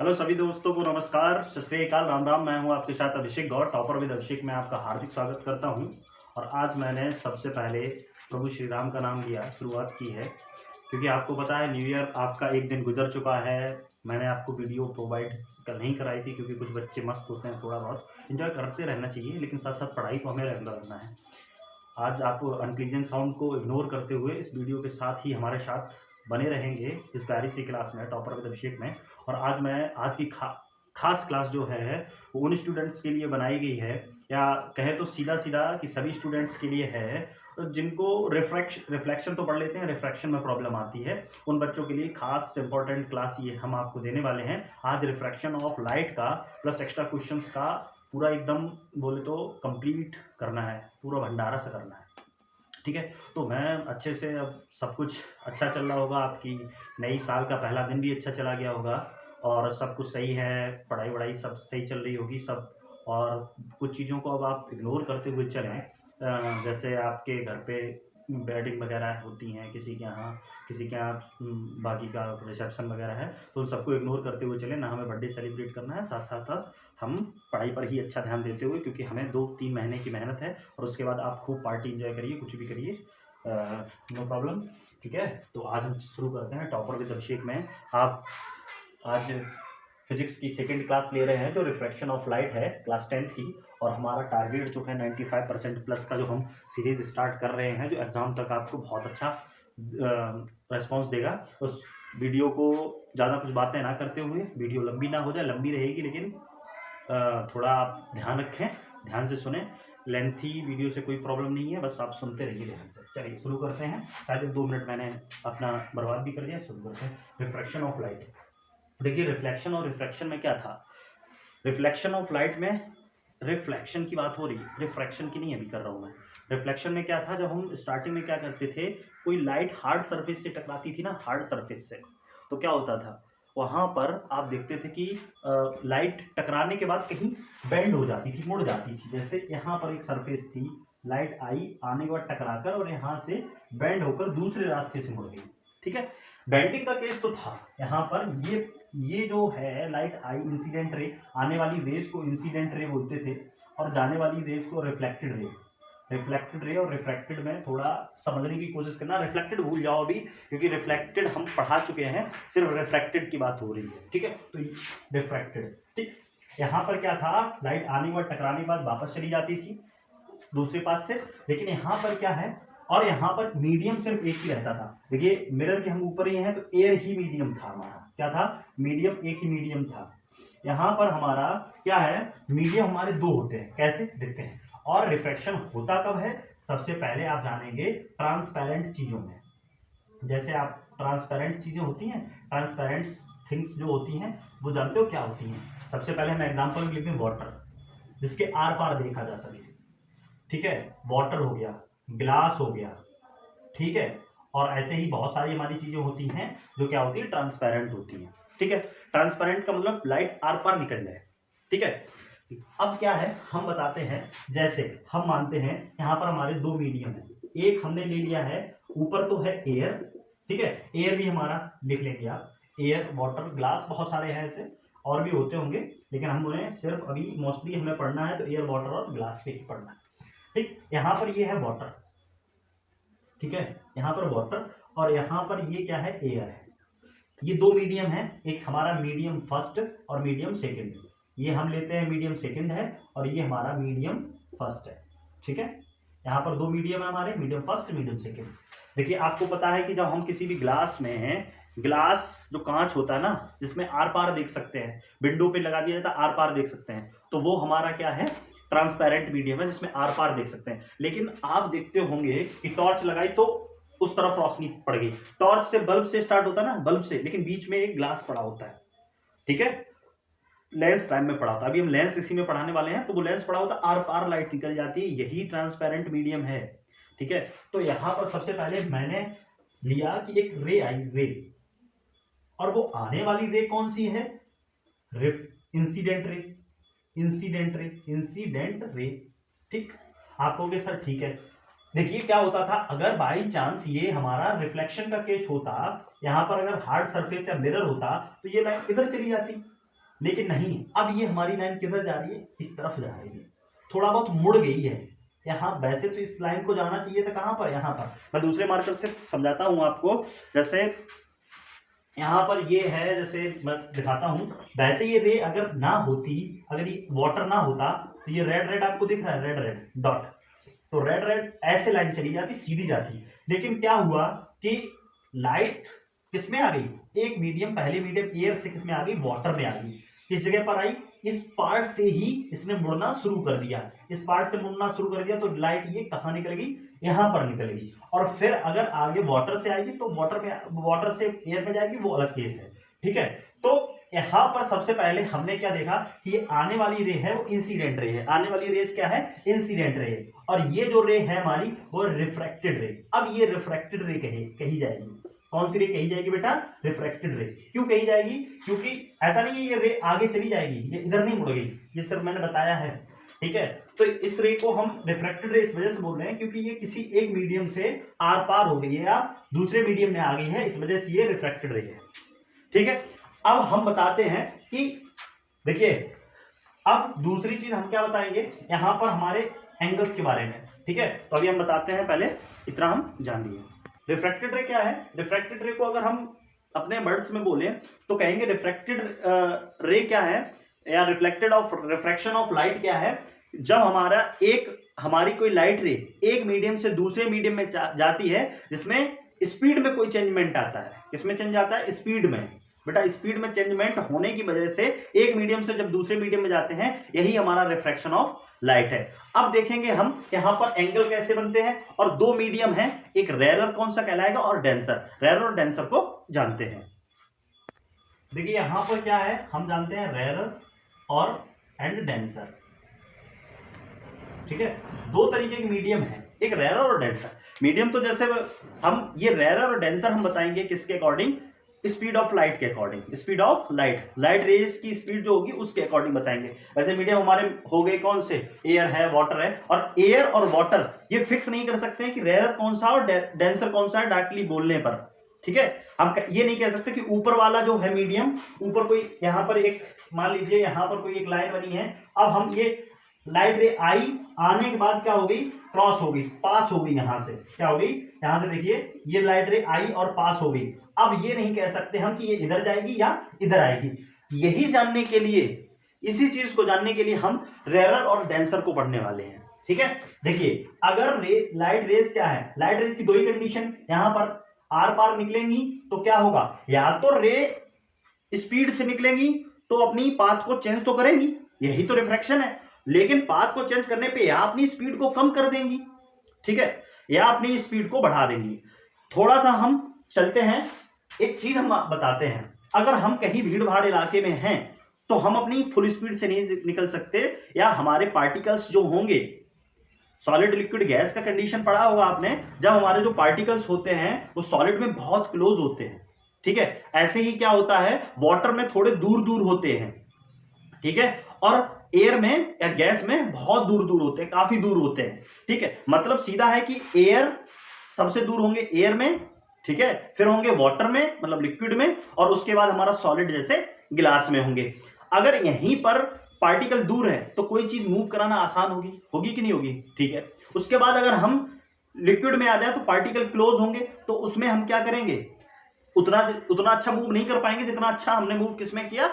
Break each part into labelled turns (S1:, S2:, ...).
S1: Hello सभी दोस्तों को नमस्कार, सत श्री अकाल, राम राम। मैं हूं आपके साथ अभिषेक गौड़, टॉपर विद अभिषेक में आपका हार्दिक स्वागत करता हूं। और आज मैंने सबसे पहले प्रभु श्री राम का नाम लिया, शुरुआत की है, क्योंकि आपको पता है न्यू ईयर आपका एक दिन गुजर चुका है। मैंने आपको वीडियो प्रोवाइड नहीं कराई थी क्योंकि कुछ बच्चे मस्त होते हैं, थोड़ा बहुत इन्जॉय करते रहना चाहिए, लेकिन साथ साथ पढ़ाई को हमें रेगुलर रखना है। आज आप अनप्लीजेंट साउंड को इग्नोर करते हुए इस वीडियो के साथ ही हमारे साथ बने रहेंगे इस प्यारी सी क्लास में, टॉपर विद अभिषेक में। और आज की खास क्लास जो है वो उन स्टूडेंट्स के लिए बनाई गई है, या कहें तो सीधा सीधा कि सभी स्टूडेंट्स के लिए है जिनको रिफ्लेक्शन तो पढ़ लेते हैं, रिफ्रैक्शन में प्रॉब्लम आती है। उन बच्चों के लिए खास इंपॉर्टेंट क्लास ये हम आपको देने वाले हैं आज। रिफ्रैक्शन ऑफ लाइट का प्लस एक्स्ट्रा क्वेश्चंस का पूरा एकदम बोले तो कंप्लीट करना है, पूरा भंडारा से करना है, ठीक है। तो मैं अच्छे से, अब सब कुछ अच्छा चल रहा होगा, आपकी नई साल का पहला दिन भी अच्छा चला गया होगा और सब कुछ सही है, पढ़ाई वढ़ाई सब सही चल रही होगी सब। और कुछ चीज़ों को अब आप इग्नोर करते हुए चलें, जैसे आपके घर पे वेडिंग वगैरह होती हैं किसी के यहाँ बाकी का रिसेप्शन वगैरह है, तो उन सबको इग्नोर करते हुए चलें। ना हमें बर्थडे सेलिब्रेट करना है, साथ साथ हम पढ़ाई पर ही अच्छा ध्यान देते हुए, क्योंकि हमें 2-3 महीने की मेहनत है और उसके बाद आप खूब पार्टी एंजॉय करिए, कुछ भी करिए, नो प्रॉब्लम, ठीक है। तो आज हम शुरू करते हैं टॉपर विद अभिषेक में। आप आज फिजिक्स की सेकेंड क्लास ले रहे हैं जो रिफ्रैक्शन ऑफ लाइट है, क्लास 10th की। और हमारा टारगेट जो है 95% प्लस का जो हम सीरीज स्टार्ट कर रहे हैं, जो एग्ज़ाम तक आपको बहुत अच्छा रेस्पॉन्स देगा। उस वीडियो को ज़्यादा कुछ बातें ना करते हुए, वीडियो लंबी ना हो जाए, लंबी रहेगी लेकिन थोड़ा आप ध्यान रखें, ध्यान से सुने। लेंथी वीडियो से कोई प्रॉब्लम नहीं है, बस आप सुनते रहिए ध्यान से। चलिए शुरू करते हैं। शायद 2 मिनट मैंने अपना बर्बाद भी कर दिया। शुरू करते हैं। Refraction of light. देखिए, रिफ्लेक्शन और रिफ्रैक्शन में क्या था। रिफ्लेक्शन ऑफ लाइट में रिफ्लेक्शन की बात हो रही है, रिफ्रैक्शन की नहीं अभी कर रहा हूँ मैं। रिफ्लेक्शन में क्या था, जब हम स्टार्टिंग में क्या करते थे, कोई लाइट हार्ड सरफेस से टकराती थी ना, हार्ड सरफेस से, तो क्या होता था, वहाँ पर आप देखते थे कि लाइट टकराने के बाद कहीं बेंड हो जाती थी, मुड़ जाती थी। जैसे यहाँ पर एक सरफेस थी, लाइट आई, आने के बाद टकराकर और यहाँ से बेंड होकर दूसरे रास्ते से मुड़ गई, ठीक है। बेंडिंग का केस तो था यहाँ पर। ये जो है लाइट आई, इंसिडेंट रे, आने वाली रेस को इंसिडेंट रे बोलते थे और जाने वाली रेस को रिफ्लेक्टेड रे। रिफ्लेक्टेड रे और रिफ्रैक्टेड में थोड़ा समझने की कोशिश करना। रिफ्लेक्टेड भूल जाओ अभी, क्योंकि रिफ्लेक्टेड हम पढ़ा चुके हैं, सिर्फ रिफ्रैक्टेड की बात हो रही है, ठीक है। तो रिफ्रैक्टेड, ठीक। यहाँ पर क्या था, लाइट आने के बाद, टकराने के बाद वापस चली जाती थी दूसरे पास से, लेकिन यहाँ पर क्या है, और यहाँ पर मीडियम सिर्फ एक ही रहता था। देखिए, मिरर के हम ऊपर ही हैं तो एयर ही मीडियम था हमारा। क्या था, मीडियम, एक ही मीडियम था। यहाँ पर हमारा क्या है, मीडियम हमारे 2 होते हैं, कैसे देखते हैं। और रिफ्रैक्शन होता कब है, सबसे पहले आप जानेंगे ट्रांसपेरेंट चीजों में। जैसे आप ट्रांसपेरेंट चीजें होती हैं, ट्रांसपेरेंट थिंग्स जो होती हैं, वो जानते हो क्या होती हैं। सबसे पहले हम एग्जाम्पल लिखते हैं, वाटर, जिसके आर पार देखा जा सके, ठीक है। वाटर हो गया, ग्लास हो गया, ठीक है। और ऐसे ही बहुत सारी हमारी चीजें होती हैं जो क्या होती है, ट्रांसपेरेंट होती हैं, ठीक है। ट्रांसपेरेंट का मतलब लाइट आर पार निकल जाए, ठीक है। अब क्या है, हम बताते हैं, जैसे हम मानते हैं यहाँ पर हमारे 2 मीडियम है। एक हमने ले लिया है, ऊपर तो है एयर, ठीक है, एयर भी हमारा लिख लेंगे आप, एयर, वाटर, ग्लास, बहुत सारे हैं ऐसे, और भी होते होंगे, लेकिन हम उन्हें सिर्फ अभी मोस्टली हमें पढ़ना है तो एयर, वाटर और ग्लास पे ही पढ़ना है, ठीक। यहाँ पर ये है वाटर, ठीक है, यहाँ पर वाटर, और यहाँ पर ये क्या है, एयर है। ये 2 मीडियम है, एक हमारा मीडियम फर्स्ट और मीडियम सेकंड। ये हम लेते हैं मीडियम सेकंड है और ये हमारा मीडियम फर्स्ट है, ठीक है। यहाँ पर 2 मीडियम है हमारे, मीडियम फर्स्ट, मीडियम सेकंड। देखिए, आपको पता है कि जब हम किसी भी ग्लास में हैं, ग्लास जो कांच होता है ना, जिसमें आर पार देख सकते हैं, विंडो पे लगा दिया जाता है, आर पार देख सकते हैं, तो वो हमारा क्या है, ट्रांसपेरेंट मीडियम है, जिसमें आर पार देख सकते हैं। लेकिन आप देखते होंगे कि टॉर्च लगाई तो उस तरफ रोशनी पड़ गई। टॉर्च से, बल्ब से स्टार्ट होता है ना, बल्ब से, लेकिन बीच में एक ग्लास पड़ा होता है, ठीक है। लेंस टाइम में पढ़ा होता है, अभी हम लेंस इसी में पढ़ाने वाले हैं, तो वो लेंस पड़ा होता है, आर पार लाइट निकल जाती है, यही ट्रांसपेरेंट मीडियम है, ठीक है। तो यहां पर सबसे पहले मैंने लिया कि एक रे आई, रे, और वो आने वाली रे कौन सी है, incident ray, incident ray, incident ray, ठीक। आप कहोगे सर ठीक है। देखिए, क्या होता था, अगर बाई चांस ये हमारा रिफ्लेक्शन का केस होता, यहां पर अगर हार्ड सरफेस या मिरर होता, तो ये लाइट इधर चली जाती, लेकिन नहीं, अब ये हमारी लाइन किधर जा रही है, इस तरफ जा रही है, थोड़ा बहुत मुड़ गई है यहाँ। वैसे तो इस लाइन को जाना चाहिए था कहां पर, यहाँ पर। मैं दूसरे मार्कर से समझाता हूं आपको। जैसे यहाँ पर ये है, जैसे मैं दिखाता हूं, वैसे ये रे अगर ना होती, अगर ये वाटर ना होता, तो ये रेड रेड आपको दिख रहा है, रेड रेड डॉट, तो रेड रेड ऐसे लाइन चली जाती, सीधी जाती। लेकिन क्या हुआ कि लाइट किसमें आ गई, एक मीडियम, पहले मीडियम एयर से किसमें आ गई, वाटर में आ गई। किस जगह पर आई, इस पार्ट से ही इसने मुड़ना शुरू कर दिया, इस पार्ट से मुड़ना शुरू कर दिया, तो लाइट ये कहां निकलेगी, यहां पर निकलेगी। और फिर अगर आगे वाटर से आएगी तो वाटर से एयर में जाएगी, वो अलग केस है, ठीक है। तो यहां पर सबसे पहले हमने क्या देखा कि ये आने वाली रे है वो इंसिडेंट रे है, आने वाली रेस क्या है, इंसिडेंट रे, और ये जो रे है हमारी वो रिफ्रैक्टेड रे। अब ये रिफ्रैक्टेड रे कही जाएगी, कौन सी रे कही जाएगी बेटा, रिफ्रैक्टेड रे। क्यों कही जाएगी, क्योंकि ऐसा नहीं है ये रे आगे चली जाएगी, ये इधर नहीं मुड़ेगी, ये सिर्फ मैंने बताया है, ठीक है। तो इस रे को हम रिफ्रैक्टेड रे इस वजह से बोल रहे हैं क्योंकि ये किसी एक मीडियम से आर पार हो गई है या दूसरे मीडियम में आ गई है, इस वजह से ये रिफ्रैक्टेड रे है, ठीक है। अब हम बताते हैं कि देखिए, अब दूसरी चीज हम क्या बताएंगे यहां पर हमारे एंगल्स के बारे में, ठीक है। तो अभी हम बताते हैं, पहले इतना हम जान लिए। रिफ्रैक्टेड रे क्या है, रिफ्रैक्टेड रे को अगर हम अपने वर्ड्स में बोले तो कहेंगे रिफ्रैक्टेड रे क्या है, या रिफ्रैक्शन ऑफ लाइट क्या है, जब हमारी कोई लाइट रे एक मीडियम से दूसरे मीडियम में जाती है, जिसमें स्पीड में कोई चेंजमेंट आता है। किसमें चेंज आता है, स्पीड में, बेटा स्पीड में चेंजमेंट होने की वजह से एक मीडियम से जब दूसरे मीडियम में जाते हैं, यही हमारा रिफ्रैक्शन ऑफ लाइट है। अब देखेंगे हम यहां पर एंगल कैसे बनते हैं, और दो मीडियम है, एक रेरर कौन सा कहलाएगा और डेंसर, रेरर और डेंसर को जानते हैं। देखिए यहां पर क्या है, हम जानते हैं रेरर और डेंसर, ठीक है। दो तरीके के मीडियम है, एक रेरर और डेंसर। मीडियम तो जैसे हम ये रेरर और डेंसर हम बताएंगे किसके अकॉर्डिंग, स्पीड ऑफ लाइट के according, speed of light rays की स्पीड जो होगी उसके अकॉर्डिंग बताएंगे। वैसे मीडियम हमारे हो गए कौन से, एयर है, वाटर है, और एयर और वाटर ये फिक्स नहीं कर सकते हैं कि रेयर कौन सा और डेंसर कौन सा है डायरेक्टली बोलने पर, ठीक है। हम ये नहीं कह सकते कि ऊपर वाला जो है मीडियम, ऊपर कोई यहां पर एक मान लीजिए यहां पर कोई एक लाइन बनी है, अब हम ये लाइट रे आई, आने के बाद क्या हो गई, क्रॉस हो गई, पास हो गई, यहां से क्या हो गई, यहां से देखिए ये लाइट रे आई और पास हो गई। अब ये नहीं कह सकते हम कि ये इधर जाएगी या इधर आएगी। यही जानने के लिए, इसी चीज को जानने के लिए हम रेरर और डेंसर को पढ़ने वाले हैं, ठीक है। देखिए अगर लाइट रेस क्या है, लाइट रेस की दो ही कंडीशन, यहां पर आर पार निकलेंगी तो क्या होगा, या तो रे स्पीड से निकलेंगी तो अपनी पाथ को चेंज तो करेंगी, यही तो रिफ्रैक्शन है, लेकिन पाथ को चेंज करने पे या अपनी स्पीड को कम कर देंगी, ठीक है, या अपनी स्पीड को बढ़ा देंगी। थोड़ा सा हम चलते हैं, एक चीज हम बताते हैं, अगर हम कहीं भीड़ भाड़ इलाके में हैं तो हम अपनी फुल स्पीड से नहीं निकल सकते, या हमारे पार्टिकल्स जो होंगे, सॉलिड लिक्विड गैस का कंडीशन पढ़ा होगा आपने, जब हमारे जो पार्टिकल्स होते हैं वो सॉलिड में बहुत क्लोज होते हैं, ठीक है। ऐसे ही क्या होता है, वाटर में थोड़े दूर दूर होते हैं, ठीक है, और एयर में या गैस में बहुत दूर दूर होते हैं, काफी दूर होते हैं, ठीक है। मतलब सीधा है कि एयर सबसे दूर होंगे एयर में, ठीक है, फिर होंगे वाटर में मतलब लिक्विड में, और उसके बाद हमारा सॉलिड जैसे गिलास में होंगे। अगर यहीं पर पार्टिकल दूर है तो कोई चीज मूव कराना आसान होगी कि नहीं होगी, ठीक है। उसके बाद अगर हम लिक्विड में आ जाए तो पार्टिकल क्लोज होंगे, तो उसमें हम क्या करेंगे, उतना अच्छा मूव नहीं कर पाएंगे जितना अच्छा हमने मूव किसमें किया,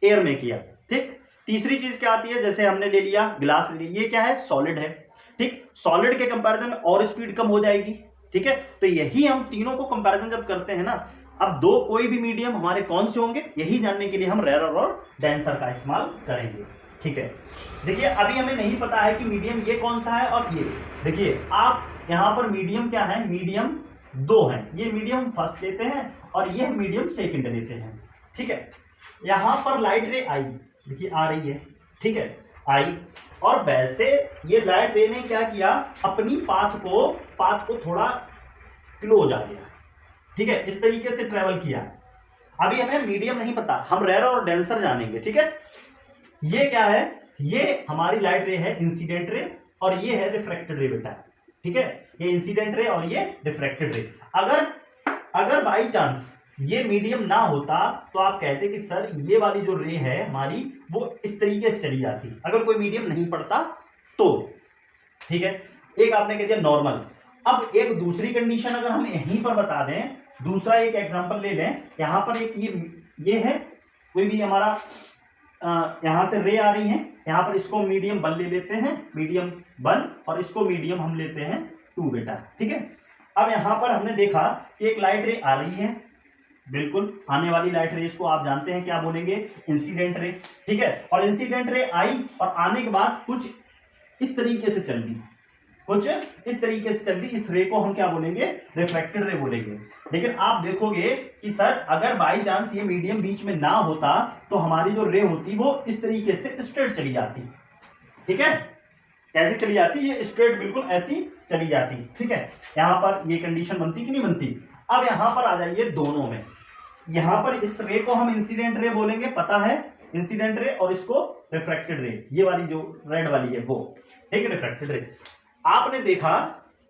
S1: एयर में किया, ठीक। तीसरी चीज क्या आती है, जैसे हमने ले लिया गिलास, ये क्या है, सॉलिड है, ठीक। सॉलिड के कंपैरिजन में और स्पीड कम हो जाएगी, ठीक है। तो यही हम तीनों को कंपैरिजन जब करते हैं ना, अब दो कोई भी मीडियम हमारे कौन से होंगे, यही जानने के लिए हम रेरर और डेंसर का इस्तेमाल करेंगे, ठीक है। देखिए अभी हमें नहीं पता है कि मीडियम ये कौन सा है, और ये देखिए आप यहां पर मीडियम क्या है, मीडियम दो हैं, ये मीडियम फर्स्ट लेते हैं और ये मीडियम सेकंड लेते हैं, ठीक है। यहां पर लाइट रे आई, देखिए आ रही है, ठीक है, आई, और वैसे ये लाइट रे ने क्या किया, अपनी पाथ को थोड़ा क्लोज आ गया, ठीक है, इस तरीके से ट्रेवल किया। अभी हमें मीडियम नहीं पता, हम रेरर और डेंसर जानेंगे, ठीक है। ये क्या है, ये हमारी लाइट रे है, इंसिडेंट रे, और ये है रिफ्रैक्टेड रे बेटा, ठीक है। ये इंसिडेंट रे और ये रिफ्रैक्टेड रे। अगर बाई चांस
S2: ये मीडियम ना होता तो आप कहते कि सर ये वाली जो रे है हमारी वो इस तरीके से चली जाती, अगर कोई मीडियम नहीं पड़ता तो। ठीक है, एक आपने कह दिया नॉर्मल। अब एक दूसरी कंडीशन अगर हम यहीं पर बता दें, दूसरा एक एग्जांपल ले लें, यहां पर एक ये है कोई भी हमारा यहां से रे आ रही है, यहां पर इसको मीडियम 1 ले लेते हैं, मीडियम 1, और इसको मीडियम हम लेते हैं 2 बेटा। ठीक है, अब यहां पर हमने देखा कि एक लाइट रे आ रही है, बिल्कुल आने वाली लाइट रे, इसको आप जानते हैं क्या बोलेंगे, इंसिडेंट रे। ठीक है, और इंसिडेंट रे आई और आने के बाद कुछ इस तरीके से चल दी, कुछ इस तरीके से चल दी, इस रे को हम क्या बोलेंगे, रिफ्लेक्टेड रे बोलेंगे। लेकिन आप देखोगे कि सर अगर बाई चांस ये मीडियम बीच में ना होता तो हमारी जो रे होती वो इस तरीके से स्ट्रेट चली जाती। ठीक है, कैसे चली जाती, ये स्ट्रेट बिल्कुल ऐसी चली जाती। ठीक है, यहां पर ये कंडीशन बनती कि नहीं बनती। अब यहां पर आ जाइए दोनों में, यहां पर इस रे को हम इंसिडेंट रे बोलेंगे, पता है इंसिडेंट रे, और इसको रिफ्लेक्टेड रे, ये वाली जो रेड वाली है वो। ठीक है, रिफ्लेक्टेड रे। आपने देखा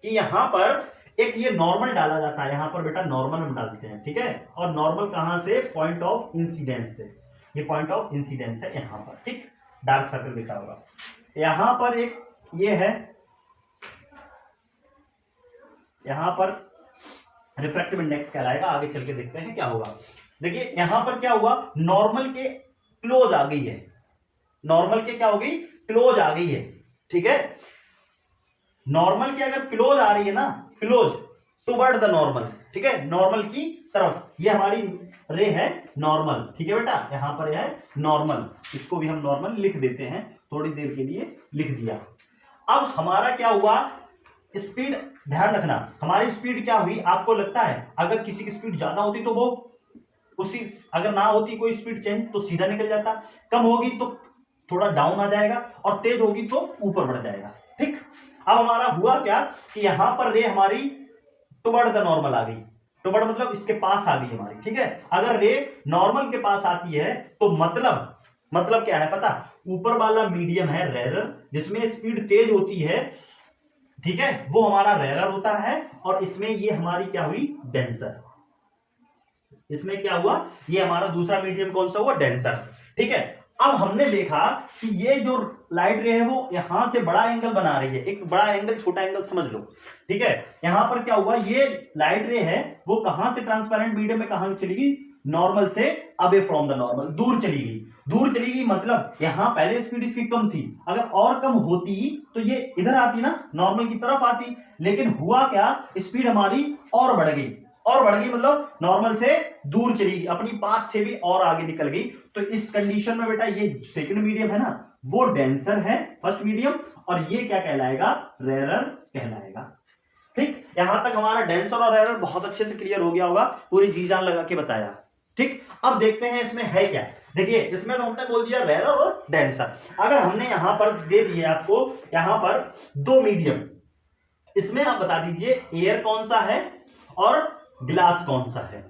S2: कि यहां पर एक ये नॉर्मल डाला जाता है, यहां पर बेटा नॉर्मल हम डालते हैं। ठीक है, और नॉर्मल कहां से, पॉइंट ऑफ इंसिडेंस से, ये पॉइंट ऑफ इंसिडेंस है यहां पर। ठीक, डार्क सर्कल दिखा होगा। यहां पर एक ये है, यहां पर रिफ्रैक्टिव इंडेक्स कहलाएगा, आगे चल के देखते हैं क्या होगा। देखिए यहां पर क्या हुआ, नॉर्मल के क्लोज आ गई है, नॉर्मल के क्या हो गई, क्लोज आ गई है। ठीक है, नॉर्मल की अगर क्लोज आ रही है ना, क्लोज टुवर्ड द नॉर्मल, ठीक है, नॉर्मल की तरफ, ये हमारी रे है नॉर्मल। ठीक है बेटा, यहां पर है नॉर्मल, इसको भी हम नॉर्मल लिख देते हैं, थोड़ी देर के लिए लिख दिया। अब हमारा क्या हुआ, स्पीड, ध्यान रखना हमारी स्पीड क्या हुई, आपको लगता है अगर किसी की स्पीड ज्यादा होती तो वो उसी, अगर ना होती कोई स्पीड चेंज तो सीधा निकल जाता, कम होगी तो थोड़ा डाउन आ जाएगा, और तेज होगी तो ऊपर बढ़ जाएगा। ठीक, अब हमारा हुआ क्या कि यहां पर रे हमारी टुवर्ड द नॉर्मल आ गई, टुवर्ड मतलब इसके पास आ गई हमारी। ठीक है, अगर रे नॉर्मल के पास आती है तो मतलब क्या है पता, ऊपर वाला मीडियम है रेरर, जिसमें स्पीड तेज होती है। ठीक है, वो हमारा रेरर होता है, और इसमें ये हमारी क्या हुई, डेंसर। इसमें क्या हुआ, ये हमारा दूसरा मीडियम कौन सा हुआ, डेंसर। ठीक है, अब हमने देखा कि ये जो लाइट रे है वो यहां से बड़ा एंगल बना रही है, एक बड़ा एंगल छोटा एंगल समझ लो। ठीक है, यहां पर क्या हुआ, ये लाइट रे है वो कहां से ट्रांसपेरेंट मीडियम में कहां चली गई, नॉर्मल से अवे फ्रॉम द नॉर्मल, दूर चली गई। दूर चली गई मतलब यहां पहले स्पीड इसकी कम थी, अगर और कम होती तो ये इधर आती ना, नॉर्मल की तरफ आती। लेकिन हुआ क्या, स्पीड हमारी और बढ़ गई, और बढ़ गई मतलब नॉर्मल से दूर चली गई, अपनी पाथ से भी और आगे निकल गई। तो इस कंडीशन में बेटा ये सेकंड मीडियम है ना, वो डेंसर है फर्स्ट मीडियम, और ये क्या कहलाएगा, रेरर कहलाएगा। ठीक, यहां तक हमारा डेंसर और रेरर बहुत अच्छे से क्लियर हो गया होगा, पूरी जी जान लगा के बताया। ठीक, अब देखते हैं इसमें है क्या। देखिए इसमें तो हमने बोल दिया रेरर और डेंसर। अगर हमने यहां पर दे दिए आपको यहां पर 2 मीडियम, इसमें आप बता दीजिए एयर कौन सा है और ग्लास कौन सा है।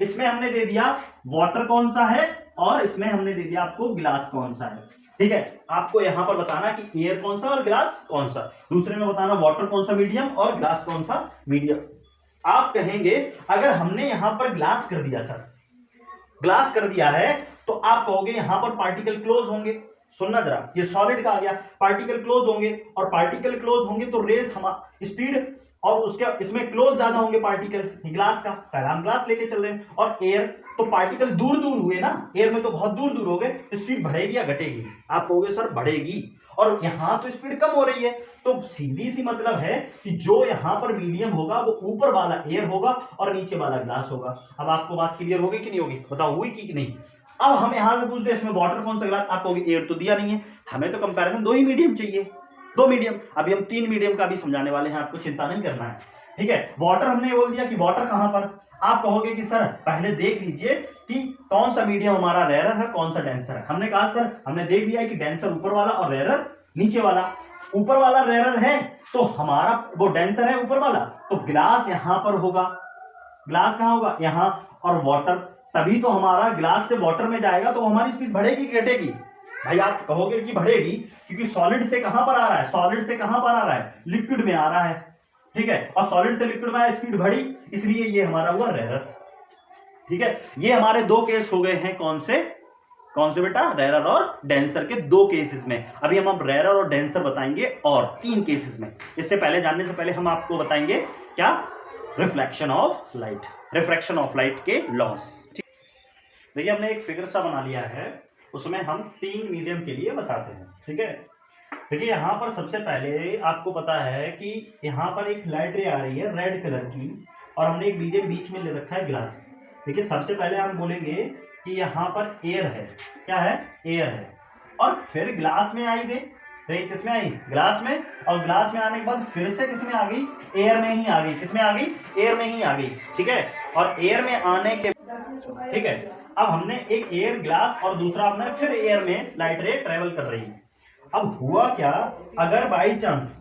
S2: इसमें हमने दे दिया वाटर कौन सा है, और इसमें हमने दे दिया आपको ग्लास कौन सा है। ठीक है, आपको यहां पर बताना कि एयर कौन सा और ग्लास कौन सा, दूसरे में बताना वाटर कौन सा मीडियम और ग्लास कौन सा मीडियम। आप कहेंगे अगर हमने यहां पर ग्लास कर दिया, सर ग्लास कर दिया है, तो आप कहोगे यहां पर पार्टिकल क्लोज होंगे। सुनना जरा, ये सॉलिड का आ गया, पार्टिकल क्लोज होंगे, और पार्टिकल क्लोज होंगे तो रेस हम स्पीड और उसके इसमें क्लोज ज्यादा होंगे पार्टिकल, ग्लास का पहला हम ग्लास लेके चल रहे हैं, और एयर तो पार्टिकल दूर दूर हुए ना, एयर में तो बहुत दूर दूर हो गए, तो स्पीड बढ़ेगी या घटेगी, आप कहोगे सर बढ़ेगी, और यहां तो स्पीड कम हो रही है। तो सीधी सी मतलब है कि जो यहां पर मीडियम होगा वो ऊपर वाला एयर होगा और नीचे वाला ग्लास होगा। अब आपको बात क्लियर होगी कि नहीं होगी, बताओ हुई कि नहीं। अब हम यहां से पूछते हैं इसमें वाटर कौन सा ग्लास, आप कहोगे एयर तो दिया नहीं है, हमें तो कंपैरिजन 2 ही मीडियम चाहिए, 2 मीडियम। अभी हम 3 मीडियम का भी समझाने वाले हैं, आपको चिंता नहीं करना है। ठीक है, वाटर हमने बोल दिया कि वाटर कहां पर, आप कहोगे कि सर पहले देख लीजिए कि कौन सा मीडियम हमारा रेरर है कौन सा डेंसर है। हमने कहा सर हमने देख लिया है कि डेंसर ऊपर वाला और रेरर नीचे वाला। ऊपर वाला रेरर है तो हमारा वो डेंसर है ऊपर वाला, तो ग्लास यहां पर होगा, ग्लास कहां होगा, यहां, और वाटर, तभी तो हमारा ग्लास से वाटर में जाएगा तो हमारी स्पीड बढ़ेगी कि घटेगी। भाई आप कहोगे कि बढ़ेगी, क्योंकि सॉलिड से कहां पर आ रहा है, सॉलिड से कहां पर आ रहा है, लिक्विड में आ रहा है। ठीक है, और सॉलिड से लिक्विड में स्पीड बढ़ी, इसलिए ये हमारा हुआ रेरर। ठीक है, ये हमारे दो केस हो गए हैं, कौन से बेटा, रेरर और डेंसर के दो केसेस में। अभी हम रेरर और डेंसर बताएंगे और तीन केसेस में। इससे पहले जानने से पहले हम आपको बताएंगे क्या, reflection of light, refraction of light के लॉस। देखिए हमने एक फिगर सा बना लिया है, उसमें हम तीन मीडियम के लिए बताते हैं। ठीक है, देखिए यहां पर सबसे पहले आपको पता है कि यहां पर एक लाइट रे आ रही है रेड कलर की, और हमने एक मीडियम बीच में ले रखा है ग्लास। देखिए सबसे पहले हम बोलेंगे कि यहाँ पर एयर है, क्या है, एयर है, और फिर ग्लास में आई रे किसमें आई, ग्लास में, और ग्लास में आने के बाद फिर से किसमें आ गई, एयर में ही आ गई, किसमें आ गई, एयर में ही आ गई। ठीक है, और एयर में आने के, ठीक है, अब हमने एक एयर ग्लास और दूसरा हमने फिर एयर में लाइट रे ट्रेवल कर रही है। अब हुआ क्या, अगर बाई चांस,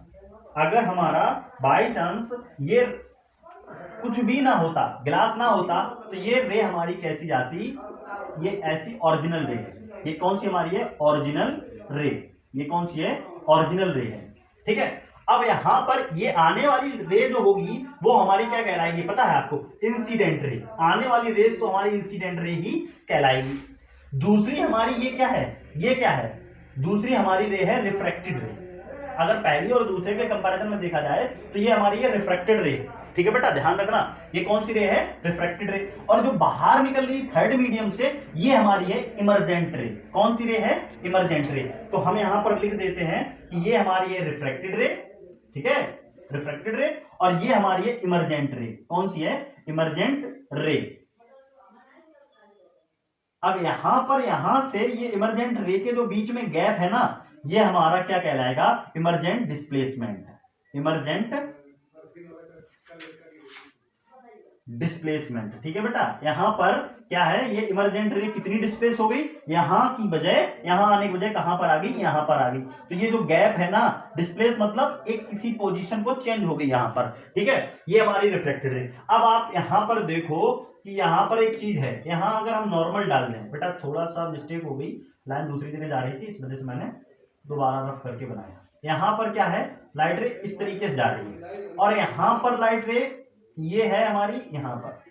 S2: अगर हमारा बाई चांस ये कुछ भी ना होता, ग्लास ना होता, तो ये रे हमारी कैसी जाती, ये ऐसी ओरिजिनल रे है। ये कौन सी हमारी है, ओरिजिनल रे, ये कौन सी है, ओरिजिनल रे है। ठीक है, अब यहां पर ये आने वाली रे जो होगी वो हमारी क्या कहलाएगी, पता है आपको, इंसिडेंट रे। आने वाली रेस तो हमारी इंसिडेंट रे ही कहलाएगी। दूसरी हमारी ये क्या है, ये क्या है, दूसरी हमारी रे है रिफ्रैक्टेड रे। अगर पहली और दूसरे के कंपैरिजन में देखा जाए तो ये हमारी है रिफ्रैक्टेड रे। ठीक है बेटा, ध्यान रखना, ये कौन सी रे है, रिफ्रैक्टेड रे। और जो बाहर निकल रही थर्ड मीडियम से, ये हमारी है इमर्जेंट रे। कौन सी रे है, इमर्जेंट रे। तो हम यहां पर लिख देते हैं कि ये हमारी है रिफ्रैक्टेड रे, ठीक है, रिफ्रैक्टेड रे, और ये हमारी है इमर्जेंट रे। कौन सी है, इमर्जेंट रे। अब यहां पर, यहां से ये इमर्जेंट रे के जो बीच में गैप है ना, ये हमारा क्या कहलाएगा, इमर्जेंट डिस्प्लेसमेंट, इमर्जेंट डिस्प्लेसमेंट। ठीक है बेटा, यहां पर क्या है, ये इमर्जेंट रे कितनी डिस्प्लेस हो गई, यहां की बजाय, यहां आने की बजाय कहां पर आ गई, यहां पर आ गई। तो ये जो गैप है ना, डिस्प्लेस मतलब एक किसी पोजीशन को चेंज हो गई यहां पर। ठीक है, ये हमारी रिफ्लेक्टेड रे। अब आप यहां पर देखो कि यहां पर एक चीज है, यहां अगर हम नॉर्मल डाल दें, बेटा थोड़ा सा मिस्टेक हो गई, लाइन दूसरी जगह जा रही थी, इस वजह से मैंने दोबारा रफ करके बनाया। यहां पर क्या है, लाइट रे इस तरीके से जा रही है, और यहां पर लाइट रे ये है हमारी यहां पर।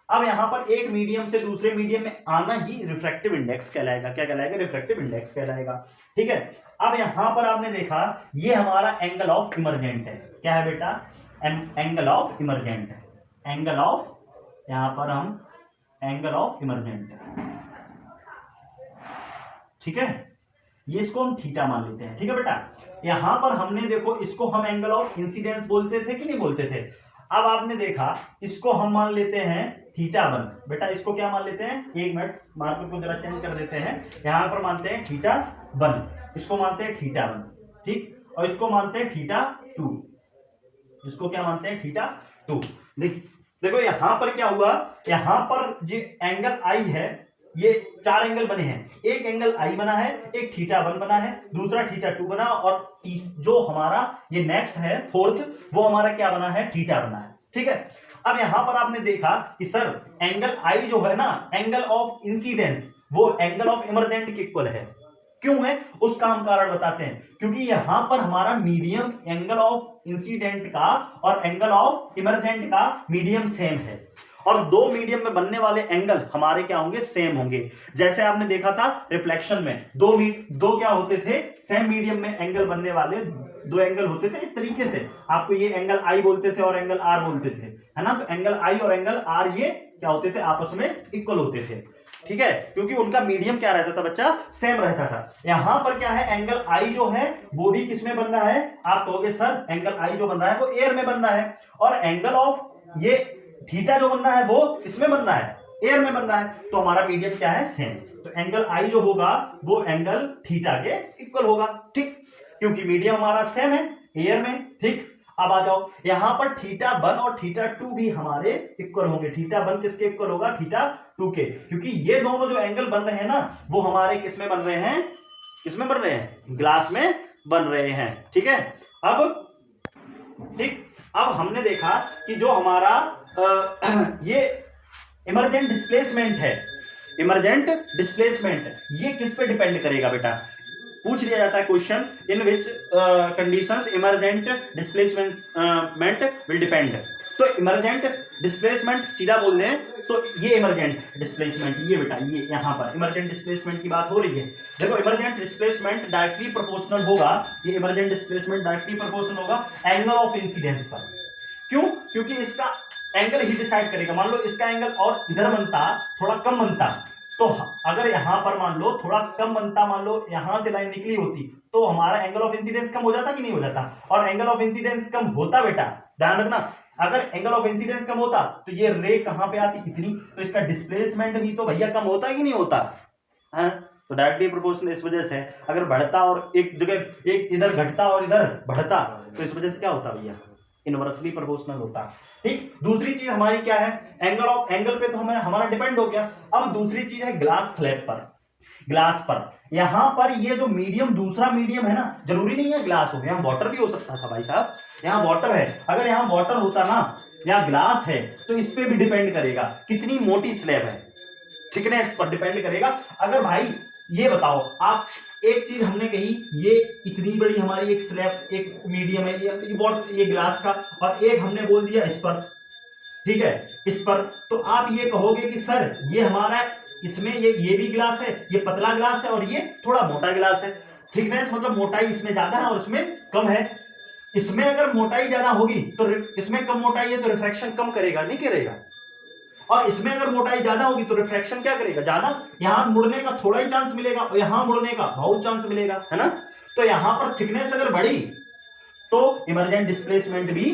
S2: अब यहां पर एक मीडियम से दूसरे मीडियम में आना ही रिफ्रैक्टिव इंडेक्स कहलाएगा। क्या कहलाएगा, रिफ्रैक्टिव इंडेक्स कहलाएगा। ठीक है, अब यहां पर आपने देखा ये हमारा एंगल ऑफ इमर्जेंट है। क्या है बेटा, एंगल ऑफ इमर्जेंट है, एंगल ऑफ, यहां पर हम एंगल ऑफ इमर्जेंट, ठीक है, ये इसको हम थीटा मान लेते हैं। ठीक है बेटा, यहां पर हमने देखो इसको हम एंगल ऑफ इंसिडेंस बोलते थे कि नहीं बोलते थे। अब आपने देखा इसको हम मान लेते हैं थीटा वन। बेटा इसको क्या मान लेते हैं, एक मिनट मार्कर को जरा चेंज कर देते हैं, यहां पर मानते हैं थीटा वन, इसको मानते हैं थीटा वन, ठीक, और इसको मानते हैं थीटा टू, इसको क्या मानते हैं, थीटा टू। देखो यहां पर क्या हुआ, यहां पर जो एंगल आई है, ये चार एंगल बने हैं, एक एंगल आई बना है, एक थीटा वन बना है, दूसरा थीटा टू बना, और जो हमारा ये नेक्स्ट है फोर्थ, वो हमारा क्या बना है, थीटा बना है। ठीक है, अब यहां पर आपने देखा कि सर एंगल आई जो है ना, एंगल ऑफ इंसिडेंस, वो एंगल ऑफ इमर्जेंट के इक्वल है। क्यों है, उसका हम कारण बताते हैं, क्योंकि यहां पर हमारा मीडियम एंगल ऑफ इंसिडेंट का और एंगल ऑफ इमर्जेंट का मीडियम सेम है, और दो मीडियम में बनने वाले एंगल हमारे क्या होंगे, सेम होंगे। जैसे आपने देखा था रिफ्लेक्शन में दो क्या होते थे, सेम मीडियम में एंगल बनने वाले दो एंगल होते थे। इस तरीके से आपको ये एंगल आई बोलते थे और एंगल आर बोलते थे, है ना। तो एंगल आई और एंगल आर ये क्या होते थे, आपस में इक्वल होते थे। ठीक है, क्योंकि उनका मीडियम क्या रहता था बच्चा, सेम रहता था। यहां पर क्या है, एंगल आई जो है वो भी किसमें बन रहा है, आप कहोगे सर एंगल आई जो बन रहा है वो एयर में बन रहा है, और एंगल ऑफ ये थीटा जो बन रहा है वो किसमें बन रहा है, एयर में बन रहा है। तो हमारा मीडियम क्या है, सेम। तो एंगल आई जो होगा वो एंगल थीटा के इक्वल होगा, ठीक, क्योंकि मीडियम हमारा सेम है एयर में। ठीक, अब आ जाओ यहां पर थीटा वन और थीटा टू भी हमारे इक्वल होंगे। थीटा वन किसके इक्वल होगा, थीटा टू के, क्योंकि ये दोनों जो एंगल बन रहे हैं ना, वो हमारे किसमें बन रहे हैं, किसमें बन रहे हैं, ग्लास में बन रहे हैं। ठीक है, अब हमने देखा कि जो हमारा ये इमर्जेंट डिस्प्लेसमेंट है, इमर्जेंट डिस्प्लेसमेंट ये किस पे डिपेंड करेगा बेटा, पूछ लिया जाता है question, in which conditions emergent displacement will depend. तो इमरजेंट डिस्प्लेसमेंट सीधा बोल दें तो ये इमरजेंट डिस्प्लेसमेंट, ये बेटा ये यहाँ पर इमरजेंट डिस्प्लेसमेंट की बात हो रही है। देखो इमरजेंट डिस्प्लेसमेंट डायरेक्टली प्रोपोर्शनल होगा, ये इमरजेंट डिस्प्लेसमेंट डायरेक्टली प्रोपोर्शनल होगा एंगल ऑफ इंसिडेंस पर। क्यों? क्योंकि इसका एंगल ही डिसाइड करेगा। मान लो इसका एंगल और इधर बनता, थोड़ा कम बनता, तो अगर यहां पर मान लो थोड़ा कम बनता, मान लो यहां से लाइन निकली होती तो हमारा एंगल ऑफ इंसिडेंस कम हो जाता कि नहीं हो जाता? और एंगल ऑफ इंसिडेंस कम होता बेटा, ध्यान रखना, अगर एंगल ऑफ इंसिडेंस कम होता तो ये रे कहां पे आती? इतनी, तो इसका डिस्प्लेसमेंट भी तो भैया कम होता कि नहीं होता है? तो डायरेक्टली प्रोपोर्शनल इस वजह से, अगर बढ़ता और एक जगह एक इधर घटता और इधर बढ़ता तो इस वजह से क्या होता भैया? इनवर्सली प्रोपोर्शनल होता। ठीक, दूसरी चीज हमारी क्या है? एंगल पे तो हमारा डिपेंड हो गया। अब दूसरी चीज है ग्लास स्लैब पर। ग्लास पर यहां पर ये जो मीडियम, दूसरा मीडियम है ना, जरूरी नहीं है ग्लास हो, यहां वाटर भी हो सकता था भाई साहब, यहां वाटर है, अगर यहां वाटर होता ना, यहां ग्लास है, तो इस पे भी डिपेंड करेगा कितनी मोटी स्लैब है, थिकनेस पर डिपेंड करेगा। अगर भाई ये बताओ आप, एक चीज हमने कही, ये इतनी बड़ी हमारी एक स्लैब, एक मीडियम है ये ग्लास का, और एक हमने बोल दिया इस पर, ठीक है, इस पर, तो आप ये कहोगे कि सर ये हमारा, इसमें ये भी ग्लास है, ये पतला ग्लास है और ये थोड़ा मोटा ग्लास है, थिकनेस मतलब मोटाई इसमें ज्यादा है और इसमें कम है। इसमें अगर मोटाई ज्यादा होगी तो इसमें कम मोटाई है तो रिफ्रैक्शन कम करेगा, नहीं करेगा? और इसमें अगर मोटाई ज्यादा होगी तो रिफ्रैक्शन क्या करेगा? ज्यादा, यहां मुड़ने का थोड़ा ही चांस मिलेगा और यहां मुड़ने का बहुत चांस मिलेगा, है ना? तो यहां पर थिकनेस अगर बढ़ी तो इमरजेंट डिस्प्लेसमेंट भी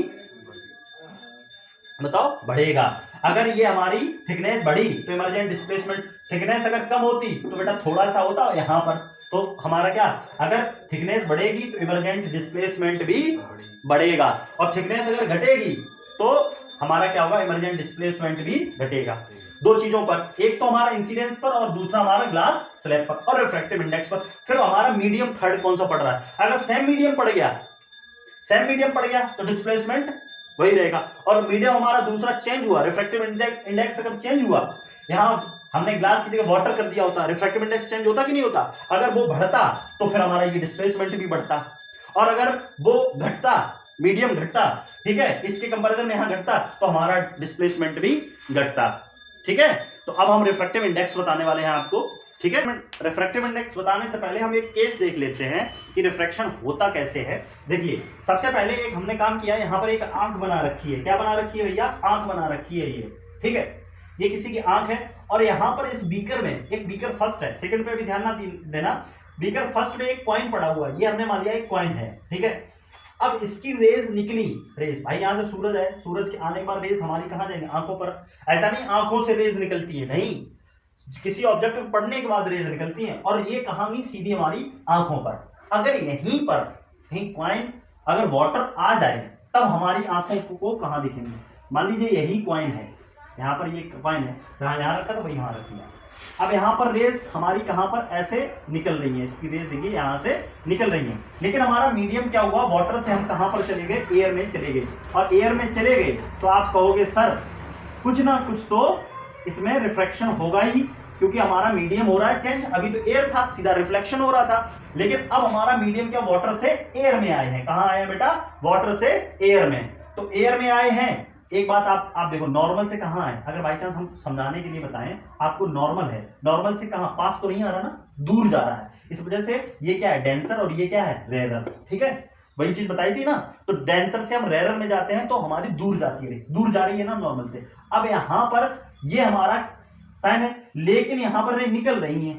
S2: बताओ बढ़ेगा। अगर ये हमारी थिकनेस बढ़ी तो इमरजेंट डिस्प्लेसमेंट, थिकनेस अगर कम होती तो बेटा थोड़ा सा होता यहां पर, तो हमारा क्या, अगर थिकनेस बढ़ेगी तो इमरजेंट डिस्प्लेसमेंट भी बढ़ेगा, और थिकनेस अगर घटेगी तो हमारा क्या होगा? इमरजेंट डिस्प्लेसमेंट भी घटेगा। दो चीजों पर, एक तो हमारा इंसिडेंस पर और दूसरा हमारा ग्लास स्लैब पर और रिफ्रैक्टिव इंडेक्स पर। फिर हमारा मीडियम थर्ड कौन सा पड़ रहा है? अगर सेम मीडियम पड़ गया तो डिस्प्लेसमेंट वही रहेगा, और मीडियम हमारा दूसरा चेंज हुआ, रिफ्रैक्टिव इंडेक्स अगर चेंज हुआ, यहां हमने ग्लास की जगह वाटर कर दिया होता, रिफ्रैक्टिव इंडेक्स चेंज होता कि नहीं होता? अगर वो बढ़ता तो फिर हमारा ये डिस्प्लेसमेंट भी बढ़ता, और अगर वो घटता, मीडियम घटता, ठीक है, इसके कंपैरिजन में यहां घटता तो हमारा डिस्प्लेसमेंट भी घटता। ठीक है, तो अब हम रिफ्रैक्टिव इंडेक्स बताने वाले हैं आपको। ठीक है, रिफ्रैक्टिव इंडेक्स बताने से पहले हम एक केस देख लेते हैं कि रिफ्रैक्शन होता कैसे है। देखिए, सबसे पहले एक हमने काम किया, यहां पर एक आंख बना रखी है। क्या बना रखी है भैया? आंख बना रखी है ये, ठीक है, ये किसी की आंख है, और यहां पर इस बीकर में, एक बीकर फर्स्ट है, सेकंड पे भी ध्यान ना देना, बीकर फर्स्ट में एक कॉइन पड़ा हुआ है, ये हमने मान लिया एक कॉइन है, ठीक है। अब इसकी रेज निकली, रेज भाई यहां से सूरज है, सूरज के आने के बाद रेज हमारी कहां जाएंगे? आंखों पर। ऐसा नहीं आंखों से रेज निकलती है, नहीं, किसी ऑब्जेक्ट पर पड़ने के बाद रेज निकलती हैं, और ये कहां गई? सीधी हमारी आंखों पर। अगर यहीं पर कहीं कॉइन, अगर वाटर आ जाए तब हमारी आंखों को कहां दिखेंगे? मान लीजिए यही कॉइन है, यहाँ पर ये कॉइन है, यहाँ रखा था वही यहाँ रख लिया। अब यहाँ पर रेज हमारी कहां पर ऐसे निकल रही है, इसकी रेज देखिए यहां से निकल रही है, लेकिन हमारा मीडियम क्या हुआ? वाटर से हम कहां पर चले गए? एयर में चले गए, और एयर में चले गए तो आप कहोगे सर कुछ ना कुछ तो इसमें रिफ्रैक्शन होगा ही, क्योंकि हमारा मीडियम हो रहा है चेंज। अभी तो एयर था, सीधा रिफ्लेक्शन हो रहा था, लेकिन अब हमारा मीडियम क्या? वाटर से एयर में आए हैं। कहां आए हैं बेटा? वाटर से एयर में। तो एयर में आए हैं, एक बात आप देखो, नॉर्मल से कहां है? अगर बाई चांस हम समझाने के लिए बताएं आपको, नॉर्मल है, नॉर्मल से कहां? पास तो नहीं आ रहा ना, दूर जा रहा है, इस वजह से ये क्या है? डेंसर, और ये क्या है? रेरर। ठीक है, वही चीज बताई थी ना, तो डेंसर से हम रेरर में जाते हैं तो हमारी दूर जाती है, दूर जा रही है ना नॉर्मल से। अब यहां पर ये हमारा साइन है, लेकिन यहां पर रे निकल रही है,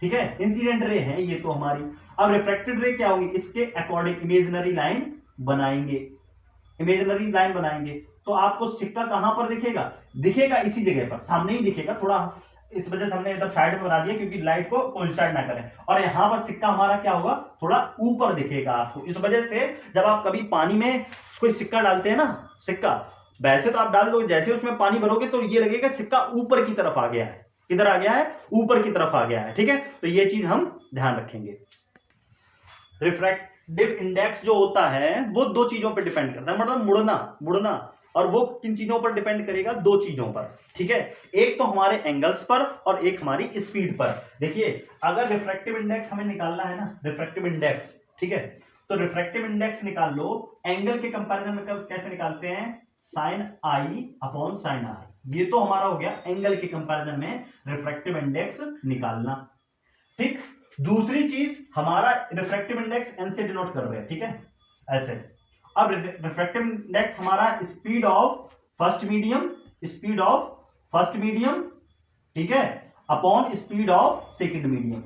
S2: ठीक है, इंसिडेंट रे है ये तो हमारी। अब रिफ्रैक्टेड रे क्या होगी? इसके अकॉर्डिंग इमेजिनरी लाइन बनाएंगे, इमेजिनरी लाइन बनाएंगे, तो आपको सिक्का कहां पर दिखेगा? दिखेगा इसी जगह पर, सामने ही दिखेगा, थोड़ा इस वजह से हमने इधर साइड में बना दिया क्योंकि लाइट को कोइंसाइड ना करें, और यहां पर सिक्का हमारा क्या होगा? थोड़ा ऊपर दिखेगा आपको। इस वजह से जब आप कभी पानी में कोई सिक्का डालते हैं ना, सिक्का वैसे तो आप डाल दोगे, जैसे उसमें पानी भरोगे तो ये लगेगा सिक्का ऊपर की तरफ आ गया है। किधर आ गया है? ऊपर की तरफ आ गया है, ठीक है, तो ये चीज हम ध्यान रखेंगे। रिफ्रैक्टिव इंडेक्स जो होता है वो दो चीजों पर डिपेंड करता है, मतलब मुड़ना, और वो किन चीजों पर डिपेंड करेगा? दो चीजों पर, ठीक है, एक तो हमारे एंगल्स पर और एक हमारी स्पीड पर। देखिए, अगर रिफ्रैक्टिव इंडेक्स हमें निकालना है ना, रिफ्रैक्टिव इंडेक्स, ठीक है, तो रिफ्रैक्टिव इंडेक्स निकाल लो, एंगल के कंपैरिजन में कैसे निकालते हैं? Sine i upon sine r. ये तो हमारा हो गया एंगल के कंपैरिजन में रिफ्रैक्टिव इंडेक्स निकालना। ठीक, दूसरी चीज हमारा रिफ्रैक्टिव इंडेक्स एन से डिनोट कर रहे हैं, ठीक है, ऐसे। अब रिफ्रैक्टिव इंडेक्स हमारा speed of first medium, speed of first medium, ठीक है, upon speed of second medium.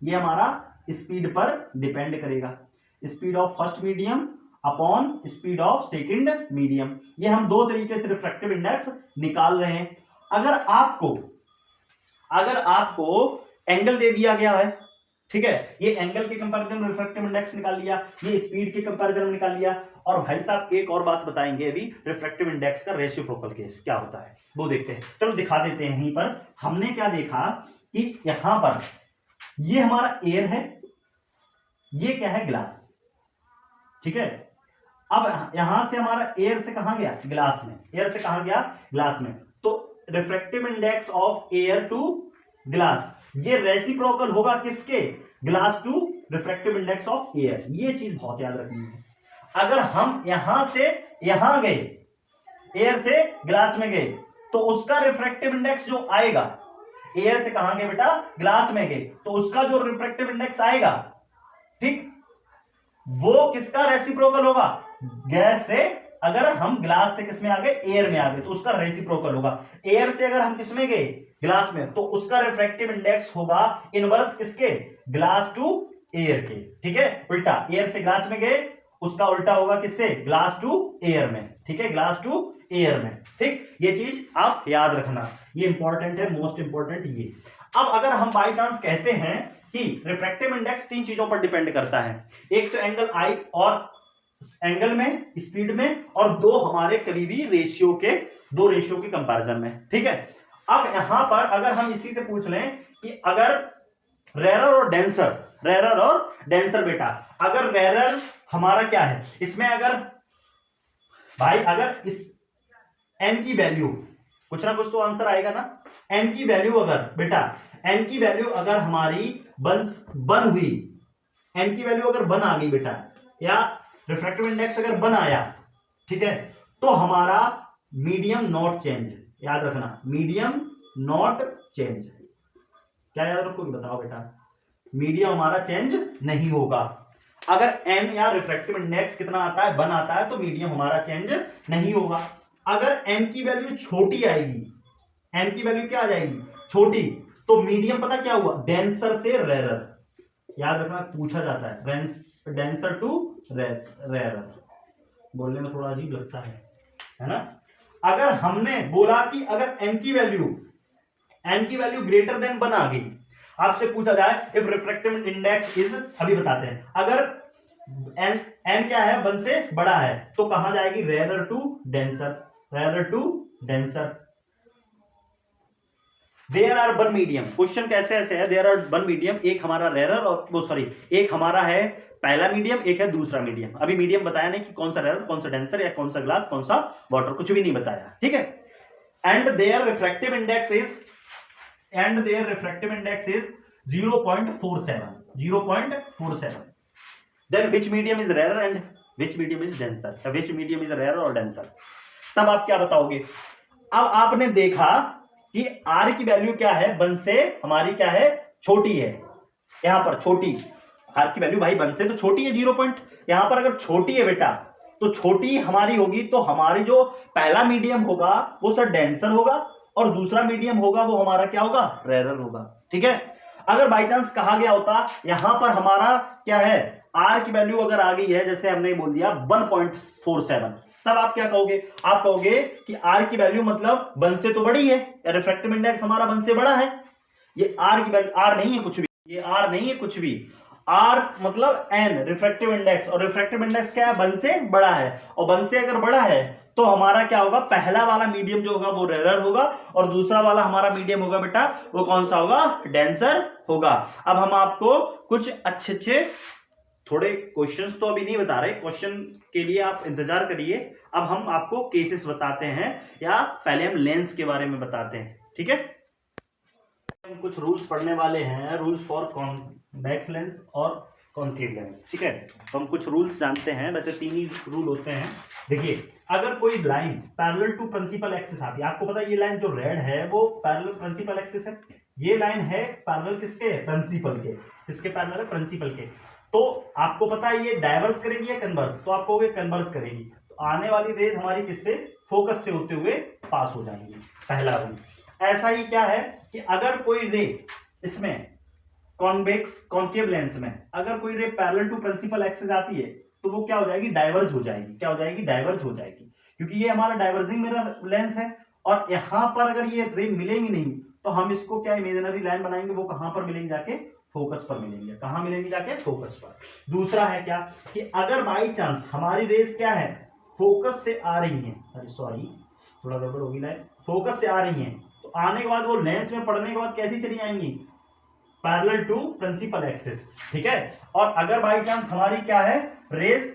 S2: ये हमारा स्पीड पर डिपेंड करेगा, speed of first medium upon speed of second medium. ये हम दो तरीके से रिफ्रैक्टिव इंडेक्स निकाल रहे हैं। अगर आपको एंगल दे दिया गया है, ठीक है, ये एंगल के कंपैरिजन में रिफ्रैक्टिव इंडेक्स निकाल लिया, ये स्पीड के कंपैरिजन में निकाल लिया, और भाई साहब एक और बात बताएंगे अभी, रिफ्रैक्टिव इंडेक्स का रेसिप्रोकल केस क्या होता है वो देखते हैं। चलो दिखा देते हैं। यहीं पर हमने क्या देखा कि यहां पर ये हमारा एयर है, ये क्या है, ग्लास, ठीक है। अब यहां से हमारा एयर से कहां गया, ग्लास में, एयर से कहां गया, ग्लास में। तो refractive index of air to glass, ये रेसिप्रोकल होगा किसके, glass to refractive index of air. ये चीज बहुत याद रखनी है। अगर हम यहां से यहां गए, एयर से ग्लास में गए, तो उसका रिफ्रैक्टिव इंडेक्स जो आएगा, एयर से कहां गए बेटा, ग्लास में गए, तो उसका जो रिफ्रैक्टिव इंडेक्स आएगा, ठीक, वो किसका रेसिप्रोकल होगा, गैस से। अगर हम ग्लास से किस में आ गए, एयर में आ गए, तो उसका रेसिप्रोकल होगा। एयर से अगर हम किस में गए, ग्लास में, तो उसका रिफ्रैक्टिव इंडेक्स होगा इनवर्स किसके, ग्लास टू एयर के, ठीक है, उल्टा। एयर से ग्लास में गए, उसका उल्टा होगा किससे, ग्लास टू एयर में, ठीक है, ग्लास टू एयर में। ठीक, ये चीज आप याद रखना, ये इंपॉर्टेंट है, मोस्ट इंपॉर्टेंट ये। अब अगर हम बाई चांस कहते हैं कि रिफ्रैक्टिव इंडेक्स तीन चीजों पर डिपेंड करता है, एक तो एंगल आई और एंगल में, स्पीड में, और दो हमारे करीबी रेशियो के, दो रेशियो के कंपैरिजन में, ठीक है। अब यहां पर अगर हम इसी से पूछ लें कि अगर रेरर और डेंसर बेटा, अगर रेरर हमारा क्या है, इसमें अगर भाई अगर इस एन की वैल्यू, कुछ ना कुछ तो आंसर आएगा ना, एन की वैल्यू अगर बेटा, एन की वैल्यू अगर हमारी बन हुई, एन की वैल्यू अगर बन आ गई बेटा, या रिफ्रैक्टिव इंडेक्स अगर बन आया, ठीक है, तो हमारा मीडियम नॉट चेंज, याद रखना, मीडियम नॉट चेंज। क्या याद रखोगे बताओ बेटा, मीडियम हमारा चेंज नहीं होगा। अगर एन या रिफ्रैक्टिव इंडेक्स कितना आता है, बन आता है, तो मीडियम हमारा चेंज नहीं होगा। अगर एन की वैल्यू छोटी आएगी, एन की वैल्यू क्या आ जाएगी, छोटी, तो मीडियम पता क्या हुआ, डेंसर से रेरर, याद रखना, पूछा जाता है, डेंसर टू रेरर। बोलने में थोड़ा अजीब लगता है ना। अगर हमने बोला कि अगर एन की वैल्यू ग्रेटर देन बन आ गई, आपसे पूछा जाए इफ रिफ्रैक्टिव इंडेक्स इज, अभी बताते हैं, अगर एन क्या है, बन से बड़ा है, तो कहां जाएगी, rarer to denser, rarer to denser. There are one medium, question कैसे ऐसे है, देयर आर वन मीडियम, एक हमारा रेरर और वो सॉरी, एक हमारा है पहला मीडियम, एक है दूसरा मीडियम। अभी मीडियम बताया नहीं कि कौन सा रेरर, कौन सा डेंसर, या कौन सा ग्लास, कौन सा वाटर, कुछ भी नहीं बताया, ठीक है। And there refractive index is 0.47 then which medium is rarer and which medium is denser, which medium is rarer और डेंसर। तब आप क्या बताओगे, अब आपने देखा कि आर की वैल्यू क्या है, बन से हमारी क्या है, छोटी है, यहां पर छोटी, आर की वैल्यू भाई बन से तो छोटी है, 0. यहां पर अगर छोटी है बेटा, तो छोटी हमारी होगी, तो हमारी जो पहला मीडियम होगा वो सर डेंसर होगा, और दूसरा मीडियम होगा वो हमारा क्या होगा, रेरर होगा, ठीक है। अगर बाई चांस कहा गया होता यहां पर हमारा क्या है, आर की वैल्यू अगर आ गई है, जैसे हमने बोल दिया 1.47, तब आप क्या कहोगे, आप कहोगे कि आर की वैल्यू मतलब बन से तो बड़ी है, रिफ्रैक्टिव इंडेक्स हमारा बन से बड़ा है, ये आर की वैल्यू, आर नहीं है कुछ भी, ये आर नहीं है कुछ भी, आर मतलब एन रिफ्रैक्टिव इंडेक्स, और रिफ्रैक्टिव इंडेक्स क्या है, बन से बड़ा है, और बन से अगर बड़ा है तो हमारा क्या होगा, पहला वाला मीडियम जो होगा वो रेरर होगा, और दूसरा वाला हमारा मीडियम होगा बेटा, वो कौन सा होगा, डेंसर होगा। अब हम आपको कुछ अच्छे थोड़े क्वेश्चंस तो अभी नहीं बता रहे, क्वेश्चन के लिए आप इंतजार करिए। अब हम आपको केसेस बताते हैं, या पहले हम लेंस के बारे में बताते हैं, ठीक है। हम कुछ रूल्स पढ़ने वाले हैं, रूल्स फॉर कॉन्वेक्स लेंस और कॉन्केव लेंस, ठीक है। तो हम कुछ रूल्स जानते हैं, वैसे 3 ही रूल होते हैं। देखिए अगर कोई line parallel to principal axis आती है, आपको पता है ये लाइन जो रेड है वो पैरेलल प्रिंसिपल एक्सिस है, ये लाइन है पैरेलल किसके, प्रिंसिपल के, किसके पैरेलल है, प्रिंसिपल के। तो आपको पता है ये डाइवर्ज करेगी या कन्वर्ज, तो आपको कन्वर्ज करेगी, तो आने वाली रेज हमारी किससे, फोकस से होते हुए पास हो जाएंगी, पहला रूल। ऐसा ही क्या है कि अगर कोई रे इसमें कॉन्वेक्स कॉन्केव लेंस में अगर कोई ray parallel to principal axis आती है तो वो क्या हो जाएगी, डाइवर्ज हो जाएगी, क्या हो जाएगी, डाइवर्ज हो जाएगी, क्योंकि ये हमारा डाइवर्जिंग मिरर लेंस है। और यहां पर अगर ये रे मिलेंगी नहीं तो हम इसको क्या इमेजिनरी लाइन बनाएंगे, वो कहां पर मिलेंगे, जाके फोकस पर मिलेंगे, कहां मिलेंगे, जाके फोकस पर। दूसरा है क्या कि अगर बाई चांस हमारी रेस क्या है, फोकस से आ रही है, अरे सॉरी थोड़ा गड़बड़ होगी लाइन, फोकस से आ रही है, तो आने के बाद वो लेंस में पड़ने के बाद कैसी चली जाएंगी, पैरेलल टू प्रिंसिपल एक्सिस, ठीक है। और अगर बाई चांस हमारी क्या है रेस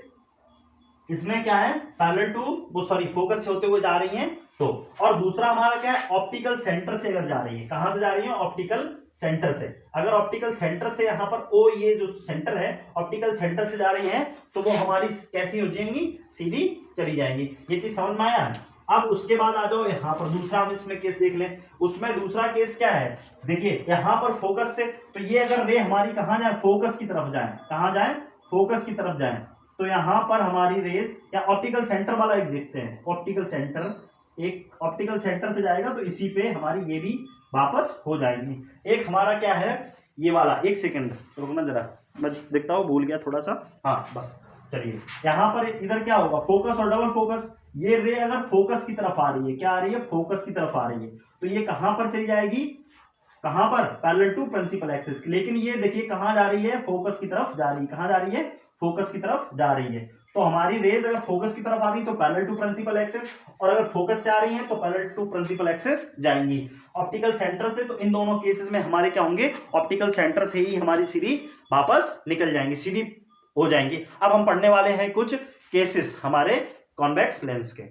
S2: इसमें क्या है, पैरेलल टू वो सॉरी फोकस से होते हुए जा रही हैं तो। और दूसरा हमारा क्या है, ऑप्टिकल सेंटर से अगर जा रही है, कहां से जा रही है, ऑप्टिकल सेंटर से। अगर ऑप्टिकल सेंटर से यहां पर ओ ये जो सेंटर है ऑप्टिकल सेंटर से जा रही है तो वो हमारी कैसी हो जाएंगी, सीधी चली जाएंगी। ये चीज समझ में आया। अब उसके बाद आ जाओ यहाँ पर दूसरा, हम इसमें केस देख लें। उसमें दूसरा केस क्या है, देखिए यहाँ पर फोकस से, तो ये अगर रे हमारी कहां जाए, फोकस की तरफ जाए, कहां जाए, फोकस की तरफ जाए, तो यहां पर हमारी रेस या ऑप्टिकल सेंटर वाला एक देखते हैं, ऑप्टिकल सेंटर, एक ऑप्टिकल सेंटर से जाएगा तो इसी पे हमारी ये भी वापस हो जाएगी। एक हमारा क्या है ये वाला, एक सेकंड रुकना जरा, मैं देखता हूँ भूल गया थोड़ा सा, हाँ बस चलिए। यहाँ पर इधर क्या होगा, फोकस और डबल फोकस, ये रे अगर फोकस की तरफ आ रही है, क्या आ रही है, फोकस की तरफ आ रही है, तो ये कहां पर चली जाएगी, कहां पर, पैरेलल टू प्रिंसिपल एक्सिस। लेकिन ये देखिए कहां जा रही है, फोकस की तरफ जा रही है, कहां जा रही है, फोकस की तरफ जा रही है। तो हमारी रेज अगर फोकस की तरफ आ रही है तो पैरेलल टू प्रिंसिपल एक्सिस, और अगर फोकस से आ रही है तो पैरेलल टू प्रिंसिपल एक्सिस जाएंगी। ऑप्टिकल सेंटर से, तो इन दोनों केसेस में हमारे क्या होंगे, ऑप्टिकल सेंटर से ही हमारी सीधी वापस निकल जाएंगी, सीधी हो जाएंगी। अब हम पढ़ने वाले हैं कुछ केसेस हमारे कॉन्वेक्स लेंस के।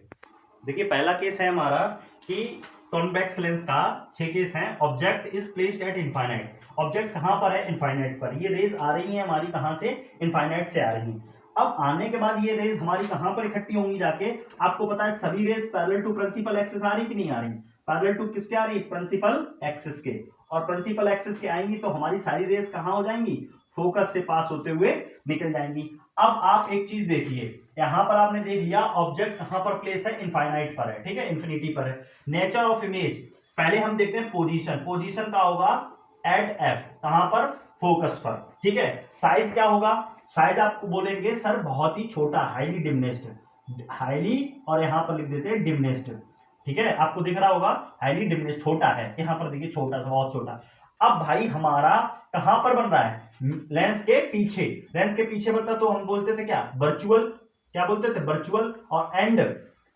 S2: देखिए पहला केस है हमारा कि कॉन्वेक्स लेंस का 6 केस हैं। Object is placed at infinite, object कहां पर है, इनफाइनाइट पर। ये रेज आ रही है हमारी कहां से, इनफाइनाइट से आ रही है। अब आने के बाद ये रेज हमारी कहां पर इकट्ठी होंगी जाके, आपको पता है सभी rays parallel to principal axis आ रही कि नहीं आ रही, पैरेलल टू किसके आ रही, प्रिंसिपल एक्सिस के। और प्रिंसिपल एक्सिस के आएंगी तो हमारी सारी रेज कहां हो जाएंगी, फोकस से पास होते हुए निकल जाएंगी। अब आप एक चीज देखिए, यहां पर आपने देख लिया ऑब्जेक्ट कहां पर प्लेस है, इनफाइनाइट पर है, ठीक है, इन्फिनिटी पर है। नेचर ऑफ इमेज, पहले हम देखते हैं पोजीशन, पोजीशन का होगा एट एफ, कहां पर, फोकस पर, ठीक है। साइज क्या होगा, साइज आपको बोलेंगे सर बहुत ही छोटा, हाईली डिमिनिश्ड, हाईली और यहां पर लिख देते हैं डिमिनिश्ड, ठीक है, आपको दिख रहा होगा हाईली डिमिनिश्ड, छोटा है, यहां पर देखिए छोटा सा, बहुत छोटा। अब भाई हमारा कहां पर बन रहा है, लेंस के पीछे, लेंस के पीछे बनता तो हम बोलते थे क्या, वर्चुअल, क्या बोलते थे, वर्चुअल। और एंड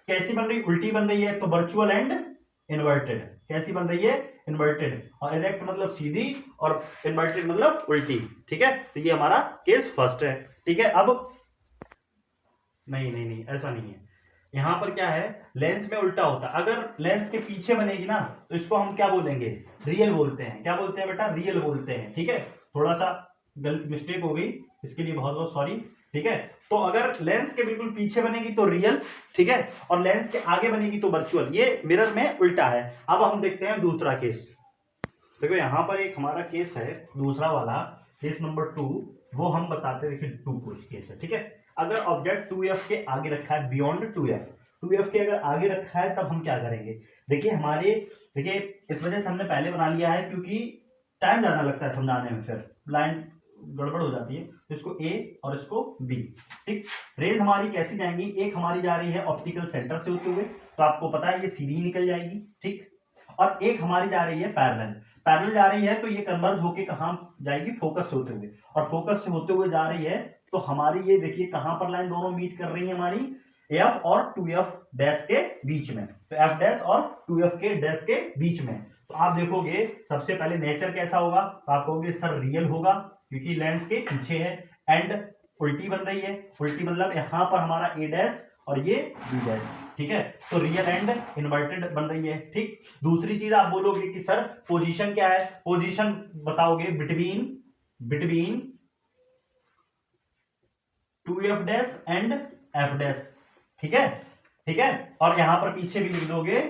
S2: कैसी बन रही, उल्टी बन रही है, तो वर्चुअल एंड इन्वर्टेड, कैसी बन रही है, इन्वर्टेड। और इरेक्ट मतलब सीधी और इन्वर्टेड मतलब उल्टी, ठीक है। तो ये हमारा केस फर्स्ट है, ठीक है। अब नहीं ऐसा नहीं है, यहां पर क्या है, लेंस में उल्टा होता है। अगर लेंस के पीछे बनेगी ना तो इसको हम क्या बोलेंगे, रियल बोलते हैं, क्या बोलते हैं बेटा, रियल बोलते हैं, ठीक है। थोड़ा सा गलत मिस्टेक हो गई, इसके लिए बहुत बहुत सॉरी, ठीक है। तो अगर लेंस के बिल्कुल पीछे बनेगी तो रियल, ठीक है, और लेंस के आगे बनेगी तो वर्चुअल, ये मिरर में उल्टा है। अब हम देखते हैं दूसरा केस। देखो यहां पर एक हमारा केस है दूसरा वाला, केस नंबर 2, वो हम बताते हैं, देखिए 2 कुछ केस है, ठीक है। अगर ऑब्जेक्ट 2f के आगे रखा है, बियॉन्ड 2f के अगर आगे रखा है तब हम क्या करेंगे, देखिए हमारे, देखिए इस वजह से हमने पहले बना लिया है क्योंकि टाइम ज्यादा लगता है समझाने में, फिर लाइन गड़बड़ हो जाती है, तो इसको A और इसको B, ठीक। रेज हमारी कैसी जाएंगी, एक हमारी जा रही है ऑप्टिकल सेंटर से होते हुए, तो आपको पता है ये सीधी निकल जाएगी, ठीक। और एक हमारी जा रही है पैरेलल, पैरेलल जा रही है तो ये कन्वर्ज होके कहां जाएगी, फोकस से होते हुए, और फोकस से होते हुए जा रही है तो हमारी ये देखिए कहां पर लाइन दोनों मीट कर रही है हमारी, F और 2F डैश के बीच में, तो F डैश और 2F के डैश के बीच में। तो आप देखोगे सबसे पहले नेचर कैसा होगा, तो आप कहोगे सर रियल होगा क्योंकि लेंस के पीछे है, एंड उल्टी बन रही है, उल्टी मतलब यहां पर हमारा A डैश और ये B डैश, ठीक है। तो रियल एंड इन्वर्टेड बन रही है, ठीक। दूसरी चीज आप बोलोगे कि सर पोजीशन क्या है, पोजीशन बताओगे between 2F dash and F dash, ठीक है। ठीक है, और यहां पर पीछे भी लिख दोगे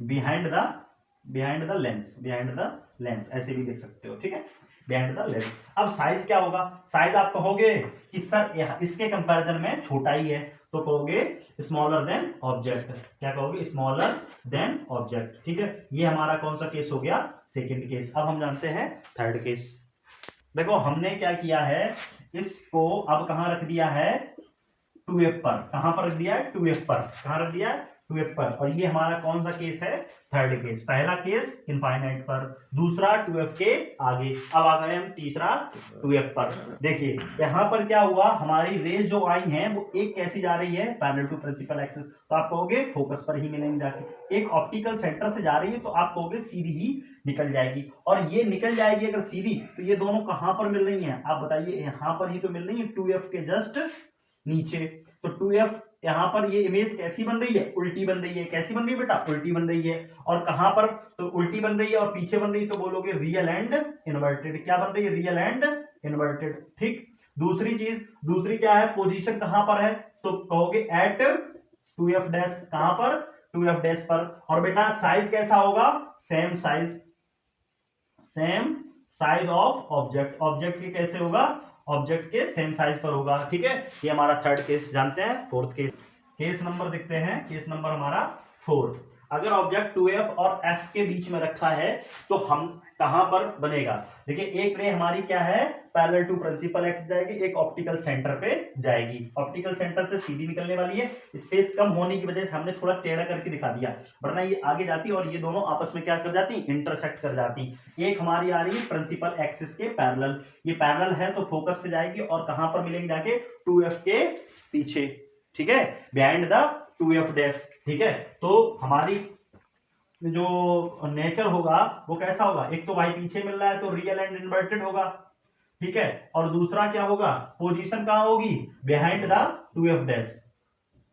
S2: बिहाइंड द लेंस, ऐसे भी लिख सकते हो। ठीक है, बिहाइंड द लेंस। अब साइज क्या होगा? साइज आप कहोगे कि सर इसके कंपैरिजन में छोटा ही है, तो कहोगे स्मॉलर देन ऑब्जेक्ट। क्या कहोगे? Smaller than object. ठीक है, ये हमारा कौन सा केस हो गया? Second case. अब हम जानते हैं थर्ड केस। देखो हमने क्या किया है, इसको अब कहां रख दिया है? 2f पर। कहां पर रख दिया है? 2f पर। कहां रख दिया है? 2f पर। और ये हमारा कौन सा केस है? Third case. पहला केस इनफाइनाइट पर, दूसरा 2f के आगे। अब आ गए हम तीसरा 2f पर। देखिए यहां पर क्या हुआ, हमारी रेज जो आई है वो एक कैसी जा रही है? Parallel to principal axis. तो आप कहोगे फोकस पर ही मिलेंगे जाके। एक ऑप्टिकल सेंटर से जा रही है तो आप कहोगे सीधी ही निकल जाएगी, और ये निकल जाएगी अगर सीधी, तो ये दोनों कहां पर मिल रही हैं? आप बताइए, यहां पर ही तो मिल रही है, 2f के जस्ट नीचे। तो 2f यहां पर ये इमेज कैसी बन रही है? उल्टी बन रही है। कैसी बन रही है बेटा? उल्टी बन रही है। और कहां पर? तो उल्टी बन रही है और पीछे बन रही है, तो बोलोगे रियल एंड इन्वर्टेड। क्या बन रही है? Real and inverted. ठीक, दूसरी चीज, दूसरी क्या है? पोजीशन कहां पर है? तो कहोगे एट 2f डैश। कहां पर? 2f डैश पर। और बेटा साइज कैसा होगा? Same size of object. Object के कैसे होगा? ऑब्जेक्ट के सेम साइज पर होगा। ठीक है, ये हमारा थर्ड केस जानते हैं। फोर्थ केस नंबर देखते हैं। केस नंबर हमारा 4। अगर ऑब्जेक्ट 2f और f के बीच में रखा है तो हम कहां पर बनेगा? देखिए एक रे हमारी क्या है? पैरेलल टू प्रिंसिपल एक्सिस जाएगी, एक ऑप्टिकल सेंटर पे जाएगी। ऑप्टिकल सेंटर से सीधी निकलने वाली है। स्पेस कम होने की वजह से हमने थोड़ा टेढ़ा करके दिखा दिया, वरना ये आगे जाती और ये दोनों आपस में क्या कर जाती? इंटरसेक्ट कर जाती। एक हमारी आ रही है प्रिंसिपल एक्सिस के पैरेलल, ये पैरेलल है तो फोकस से जाएगी और कहां पर मिलेंगे जाके? 2f के पीछे। ठीक है, बिहाइंड द 2f डैश। ठीक है, तो हमारी जो नेचर होगा वो कैसा होगा? एक तो भाई पीछे मिल रहा है तो रियल एंड इन्वर्टेड होगा। ठीक है, और दूसरा क्या होगा? पोजीशन कहां होगी? Behind the 2f dash,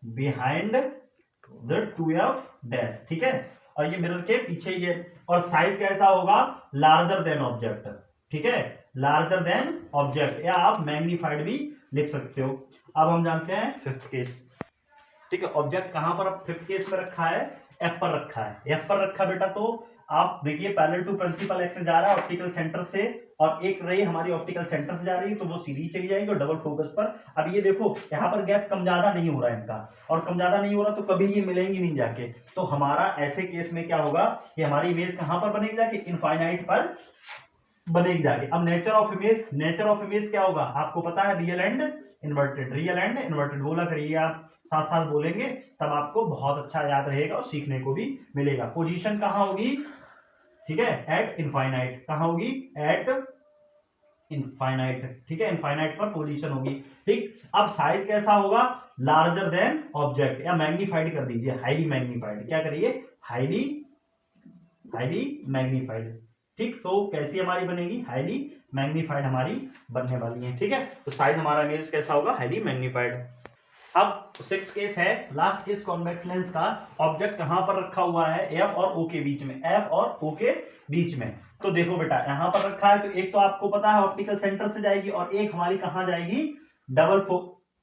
S2: behind the 2f dash. ठीक है, और ये मिरर के पीछे ये। और साइज कैसा होगा? Larger than object. ठीक है, लार्जर देन ऑब्जेक्ट, या आप मैग्नीफाइड भी लिख सकते हो। अब हम जानते हैं फिफ्थ केस। ठीक है, ऑब्जेक्ट कहां पर अब फिफ्थ केस में रखा है? एफ पर रखा है। एफ पर रखा बेटा, तो आप देखिए पैरेलल टू प्रिंसिपल एक्सिस जा रहा है ऑप्टिकल सेंटर से, और एक रे हमारी ऑप्टिकल सेंटर से जा रही है तो वो सीधी चली जाएगी और डबल फोकस पर। अब ये देखो यहाँ पर गैप कम ज्यादा नहीं हो रहा है इनका, और कम ज्यादा नहीं हो रहा तो कभी ये मिलेंगी नहीं जाके। तो हमारा ऐसे केस में क्या होगा कि हमारी इमेज कहां पर बनेगी जाके? इनफाइनाइट पर बनेगी जाके। अब नेचर ऑफ इमेज क्या होगा? आपको पता है, रियल एंड इन्वर्टेड बोला करिए आप, साथ साथ बोलेंगे तब आपको बहुत अच्छा याद रहेगा और सीखने को भी मिलेगा। पोजीशन कहां होगी? ठीक है, एट इनफाइनाइट। कहां होगी? Eight infinite. ठीक है, इनफाइनाइट पर पोजीशन होगी। ठीक, अब साइज कैसा होगा? लार्जर देन ऑब्जेक्ट, या मैग्नीफाइड कर दीजिए, हाईली मैग्नीफाइड। क्या करिए? Highly magnified. ठीक, तो कैसी हमारी बनेगी? हाईली मैग्नीफाइड हमारी बनने वाली है। ठीक है, तो साइज हमारा इमेज कैसा होगा? Highly magnified. अब 6 केस है, लास्ट केस कॉन्वेक्स लेंस का। ऑब्जेक्ट कहां पर रखा हुआ है? एफ और ओ के बीच में, एफ और ओ के बीच में। तो देखो बेटा यहां पर रखा है तो एक तो आपको पता है ऑप्टिकल सेंटर से जाएगी, और एक हमारी कहां जाएगी? डबल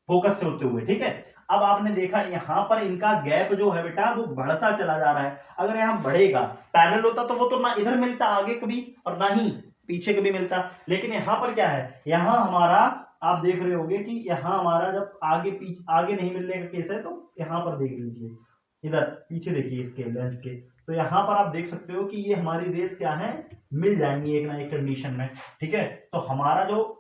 S2: फोकस से होते हुए। ठीक है, अब आपने देखा यहां पर इनका गैप जो है बेटा वो बढ़ता चला जा रहा है। अगर यहां बढ़ेगा, पैरेलल होता तो वो तो ना इधर मिलता आगे कभी और ना ही पीछे कभी मिलता, लेकिन यहां पर क्या है? यहां हमारा आप देख रहे होंगे कि यहां हमारा जब आगे पीछे आगे नहीं मिलने का केस है तो यहां पर देख लीजिए, इधर पीछे देखिए इसके लेंस के, तो यहां पर आप देख सकते हो कि ये हमारी रेस क्या है? मिल जाएंगी एक ना एक कंडीशन में। ठीक है, तो हमारा जो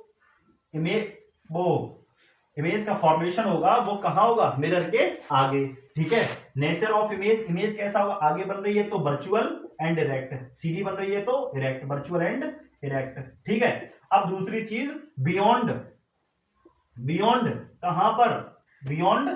S2: इमेज का फॉर्मेशन होगा वो कहां होगा? मिरर के आगे। ठीक है, नेचर ऑफ इमेज कैसा होगा? आगे बन रही है तो वर्चुअल एंड इरेक्ट, सीधी बन रही है तो इरेक्ट, वर्चुअल एंड इरेक्ट। ठीक है, अब दूसरी चीज बियॉन्ड कहां पर? बियॉन्ड,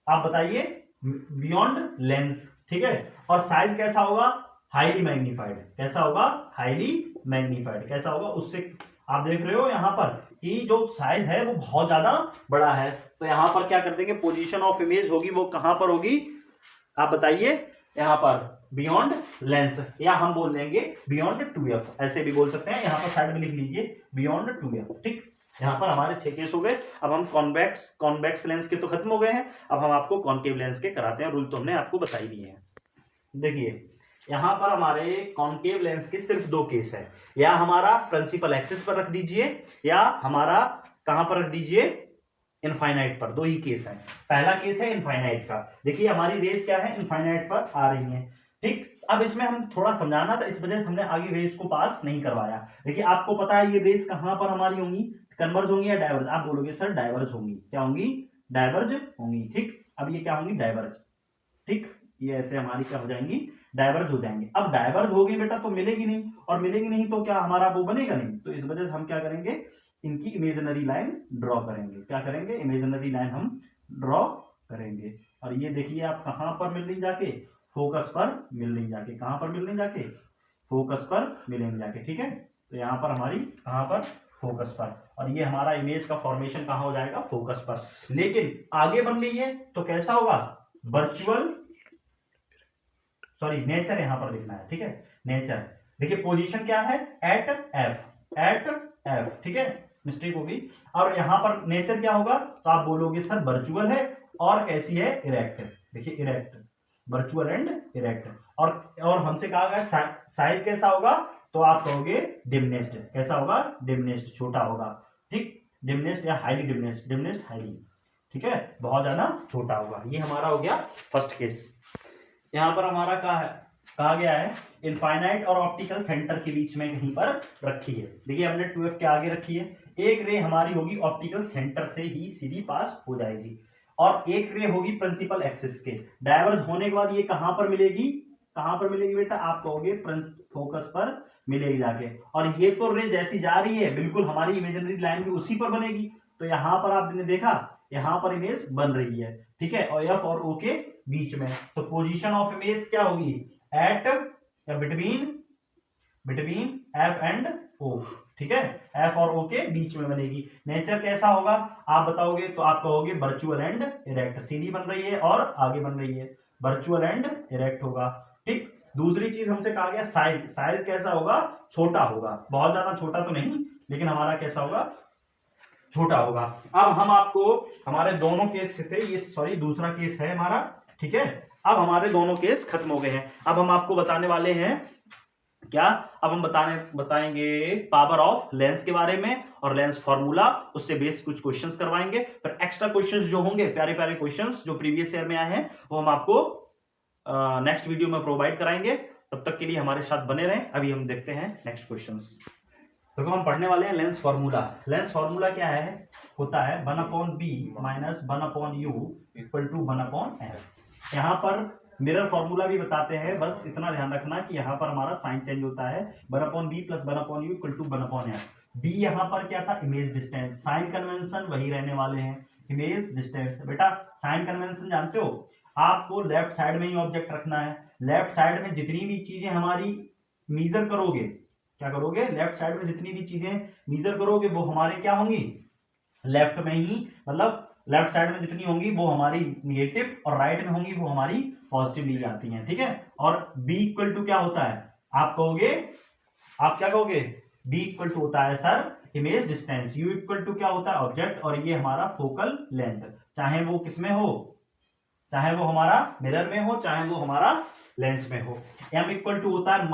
S2: आप बताइए, बियॉन्ड लेंस। ठीक है, और साइज कैसा होगा? Highly magnified. कैसा होगा? Highly magnified. कैसा होगा? उससे आप देख रहे हो यहां पर कि जो साइज है वो बहुत ज्यादा बड़ा है, तो यहां पर क्या कर देंगे? पोजीशन ऑफ इमेज होगी वो कहां पर होगी? आप बताइए, यहां पर बियॉन्ड लेंस, या हम बोल देंगे बियॉन्ड 2f, ऐसे भी बोल सकते हैं। यहां पर साइड में लिख लीजिए बियॉन्ड 2f। ठीक, यहाँ पर हमारे 6 केस हो गए। अब हम कॉन्वेक्स लेंस के तो खत्म हो गए हैं, अब हम आपको कॉन्केव लेंस के कराते हैं। रूल तो हमने आपको बता ही दिए हैं। देखिए यहाँ पर हमारे कॉन्केव लेंस के सिर्फ 2 केस है, या हमारा प्रिंसिपल एक्सिस पर रख दीजिए, या हमारा कहां पर रख दीजिए, इनफाइनाइट पर। 2 ही केस है। पहला केस है इनफाइनाइट का। देखिए हमारी रेस क्या है, इनफाइनाइट पर आ रही है, ठीक। अब इसमें हम थोड़ा समझाना था, इस वजह से हमने आगे रेस को पास नहीं करवाया। देखिए आपको पता है ये रेस कहां पर हमारी होंगी, कन्वर्ज होंगी या डाइवर्ज। आप बोलोगे सर डाइवर्ज होंगी, क्या होंगी, डाइवर्ज होंगी, ठीक। अब ये क्या होंगी, डाइवर्ज, ठीक। ये ऐसे हमारी क्या हो जाएंगी, डाइवर्ज हो जाएंगे। अब डाइवर्ज हो गई बेटा तो मिलेगी नहीं, और मिलेगी नहीं तो क्या हमारा वो बनेगा नहीं। तो इस वजह से हम क्या करेंगे, इनकी इमेजिनरी लाइन ड्रॉ करेंगे। क्या करेंगे, इमेजिनरी लाइन हम ड्रॉ करेंगे। और ये देखिए आप कहां पर मिल रही जाके, फोकस पर मिल रही जाके। कहां पर मिल रही जाके, फोकस पर मिलेंगे जाके, ठीक है। तो यहाँ पर हमारी कहां पर, फोकस पर। और ये हमारा इमेज का फॉर्मेशन कहां हो जाएगा, फोकस पर। लेकिन आगे बन रही है तो कैसा होगा, वर्चुअल, सॉरी नेचर यहां पर लिखना है, ठीक है, नेचर। देखिए पोजीशन क्या है, एट एफ, ठीक है, मिस्टेक होगी। और यहां पर नेचर क्या होगा, तो आप बोलोगे सर वर्चुअल है और कैसी है, इरेक्ट। देखिए इरेक्ट, वर्चुअल एंड इरेक्ट। और हमसे कहा गया साइज कैसा होगा, तो आप कहोगे डिमनेस्ड। कैसा होगा, डिमनेस्ड, छोटा होगा, ठीक। डिमनेस्ड या हाईली डिमनेस्ड, डिमनेस्ड हाईली, ठीक है, बहुत ज्यादा छोटा होगा। ये हमारा हो गया फर्स्ट केस। यहां पर हमारा कहा गया है इनफाइनाइट और ऑप्टिकल सेंटर के बीच में कहीं पर रखी है। देखिए हमने 2f के आगे रखी है। एक रे हमारी होगी ऑप्टिकल सेंटर से ही सीधी पास हो जाएगी, और एक रे होगी प्रिंसिपल एक्सिस के। डाइवर्ज होने के बाद ये कहां पर मिलेगी, कहां पर मिलेगी बेटा, आप कहोगे फोकस पर मिलेगी जाके। और ये तो रे जैसी जा रही है बिल्कुल हमारी इमेजिनरी लाइन भी उसी पर बनेगी। तो यहां पर आपने देखा, यहां पर इमेज बन रही है, ठीक है, और एफ और ओ के बीच में। तो पोजीशन ऑफ इमेज क्या होगी, एट या बिटवीन एफ एंड ओ, ठीक है, एफ और ओ के बीच में बनेगी। नेचर कैसा होगा आप बताओगे, तो आप कहोगे वर्चुअल एंड इरेक्ट। सीधी बन रही है और आगे बन रही है, वर्चुअल एंड इरेक्ट होगा, ठीक। दूसरी चीज हमसे कहा गया साइज, साइज कैसा होगा, छोटा होगा, बहुत ज्यादा छोटा तो नहीं, लेकिन हमारा कैसा होगा, छोटा होगा। अब हम आपको, हमारे दोनों केस से थे ये, सॉरी दूसरा केस है हमारा, ठीक है। अब हमारे दोनों केस खत्म हो गए हैं। अब हम आपको बताने वाले हैं क्या, अब हम बताएंगे पावर ऑफ लेंस के बारे में और लेंस फॉर्मूला, उससे बेस कुछ क्वेश्चंस करवाएंगे। फिर एक्स्ट्रा क्वेश्चंस जो होंगे, प्यारे प्यारे क्वेश्चंस जो प्रीवियस ईयर में आए हैं, वो हम आपको नेक्स्ट वीडियो में प्रोवाइड कराएंगे। तब तक के लिए हमारे साथ बने रहें। अभी हम देखते हैं नेक्स्ट क्वेश्चंस। तो हम पढ़ने वाले हैं लेंस फॉर्मूला। लेंस फॉर्मूला क्या है, होता है 1/b minus 1/u equal to 1/f। यहाँ पर मिरर फॉर्मूला भी बताते हैं, बस इतना ध्यान रखना कि यहाँ पर हमारा साइन चेंज होता है। 1/b plus 1/u equal to 1/f। b यहाँ पर क्या था, इमेज डिस्टेंस। साइन कन्वेंशन वही रहने वाले हैं, इमेज डिस्टेंस। बेटा साइन कन्वेंशन जानते हो, आपको लेफ्ट साइड में ही ऑब्जेक्ट रखना है। लेफ्ट साइड में जितनी भी चीजें हमारी मेजर करोगे, क्या करोगे, लेफ्ट साइड में जितनी भी चीजें मेजर करोगे वो हमारे क्या होंगी, लेफ्ट में ही, मतलब लेफ्ट साइड में जितनी होंगी वो हमारी निगेटिव, और राइट में होंगी वो हमारी पॉजिटिव ली जाती हैं, ठीक है। और b इक्वल टू क्या होता है, आप कहोगे, आप क्या कहोगे, b इक्वल टू होता है sir image distance, u equal to क्या होता है ऑब्जेक्ट, और ये हमारा फोकल लेंथ, चाहे वो किसमें हो, चाहे वो हमारा मिरर में हो, चाहे वो हमारा लेंस में हो। m इक्वल टू होता है,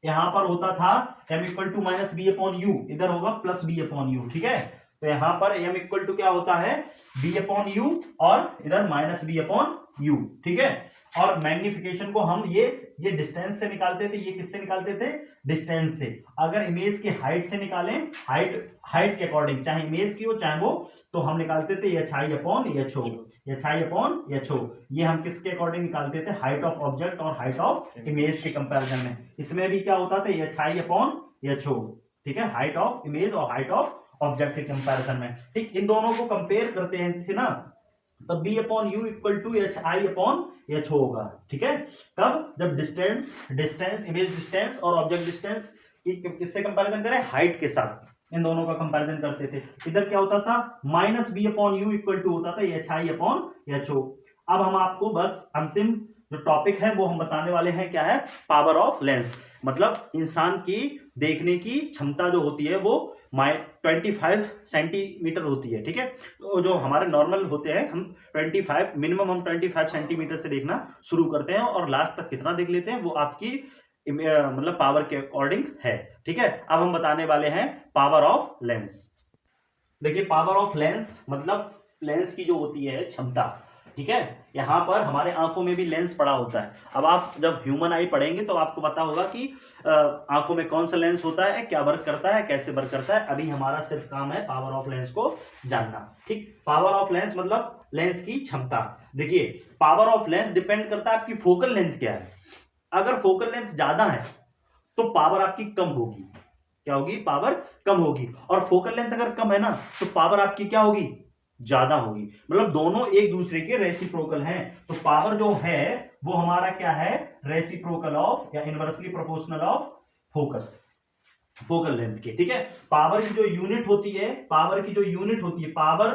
S2: यहां पर होता था m equal to minus b upon u, इधर होगा प्लस बी अपॉन यू, ठीक है। तो यहां पर m इक्वल टू क्या होता है, b अपॉन यू, और इधर माइनस बी अपॉन यू, ठीक है। और मैग्निफिकेशन को हम ये डिस्टेंस से निकालते थे, ये किससे निकालते थे, डिस्टेंस से। अगर इमेज की हाइट से निकालें, हाइट के अकॉर्डिंग, चाहे इमेज की हो चाहे वो, तो हम निकालते थे h upon h o, h upon h o. ये हम किसके अकॉर्डिंग निकालते थे, हाइट ऑफ ऑब्जेक्ट और हाइट ऑफ इमेज के कंपैरिजन में। इसमें भी क्या होता था, एच अपॉन एच ओ, ठीक है, हाइट ऑफ इमेज और हाइट ऑफ ऑब्जेक्ट के कंपैरिजन में, ठीक। इन दोनों को कंपेयर करते हैं, थे ना, तब b upon u equal to h i upon h होगा, ठीक है। कब, जब डिस्टेंस इमेज डिस्टेंस और ऑब्जेक्ट डिस्टेंस किससे कंपैरिजन करें, हाइट के साथ, इन दोनों का कंपैरिजन करते थे। इधर क्या होता था, minus b upon u equal to होता था h i upon h o. अब हम आपको बस अंतिम जो टॉपिक है वो हम बताने वाले हैं क्या है, पावर ऑफ लेंस। मतलब इंसान की देखने की क्षमता जो होती है वो 25 सेंटीमीटर होती है, ठीक है। तो जो हमारे नॉर्मल होते हैं हम 25 मिनिमम हम 25 सेंटीमीटर से देखना शुरू करते हैं और लास्ट तक कितना देख लेते हैं वो आपकी मतलब पावर के अकॉर्डिंग है, ठीक है। अब हम बताने वाले हैं पावर ऑफ लेंस। देखिए पावर ऑफ लेंस मतलब लेंस की जो होती है क्षमता, ठीक है। यहां पर हमारे आंखों में भी लेंस पड़ा होता है। अब आप जब ह्यूमन आई पढ़ेंगे तो आपको पता होगा कि आंखों में कौन सा लेंस होता है, क्या वर्क करता है, कैसे वर्क करता है। अभी हमारा सिर्फ काम है पावर ऑफ लेंस को जानना, ठीक। पावर ऑफ लेंस मतलब लेंस की क्षमता। देखिए पावर ऑफ लेंस डिपेंड करता है आपकी फोकल लेंथ क्या है। अगर फोकल लेंथ ज्यादा है तो पावर आपकी कम होगी। क्या होगी, पावर कम होगी। और फोकल लेंथ अगर कम है ना तो पावर आपकी क्या होगी, ज्यादा होगी। मतलब दोनों एक दूसरे के रेसिप्रोकल हैं। तो पावर जो है वो हमारा क्या है, रेसिप्रोकल ऑफ या inversely proportional of focus, focal length के, ठीक है। पावर की जो यूनिट होती है, पावर की जो यूनिट होती है, पावर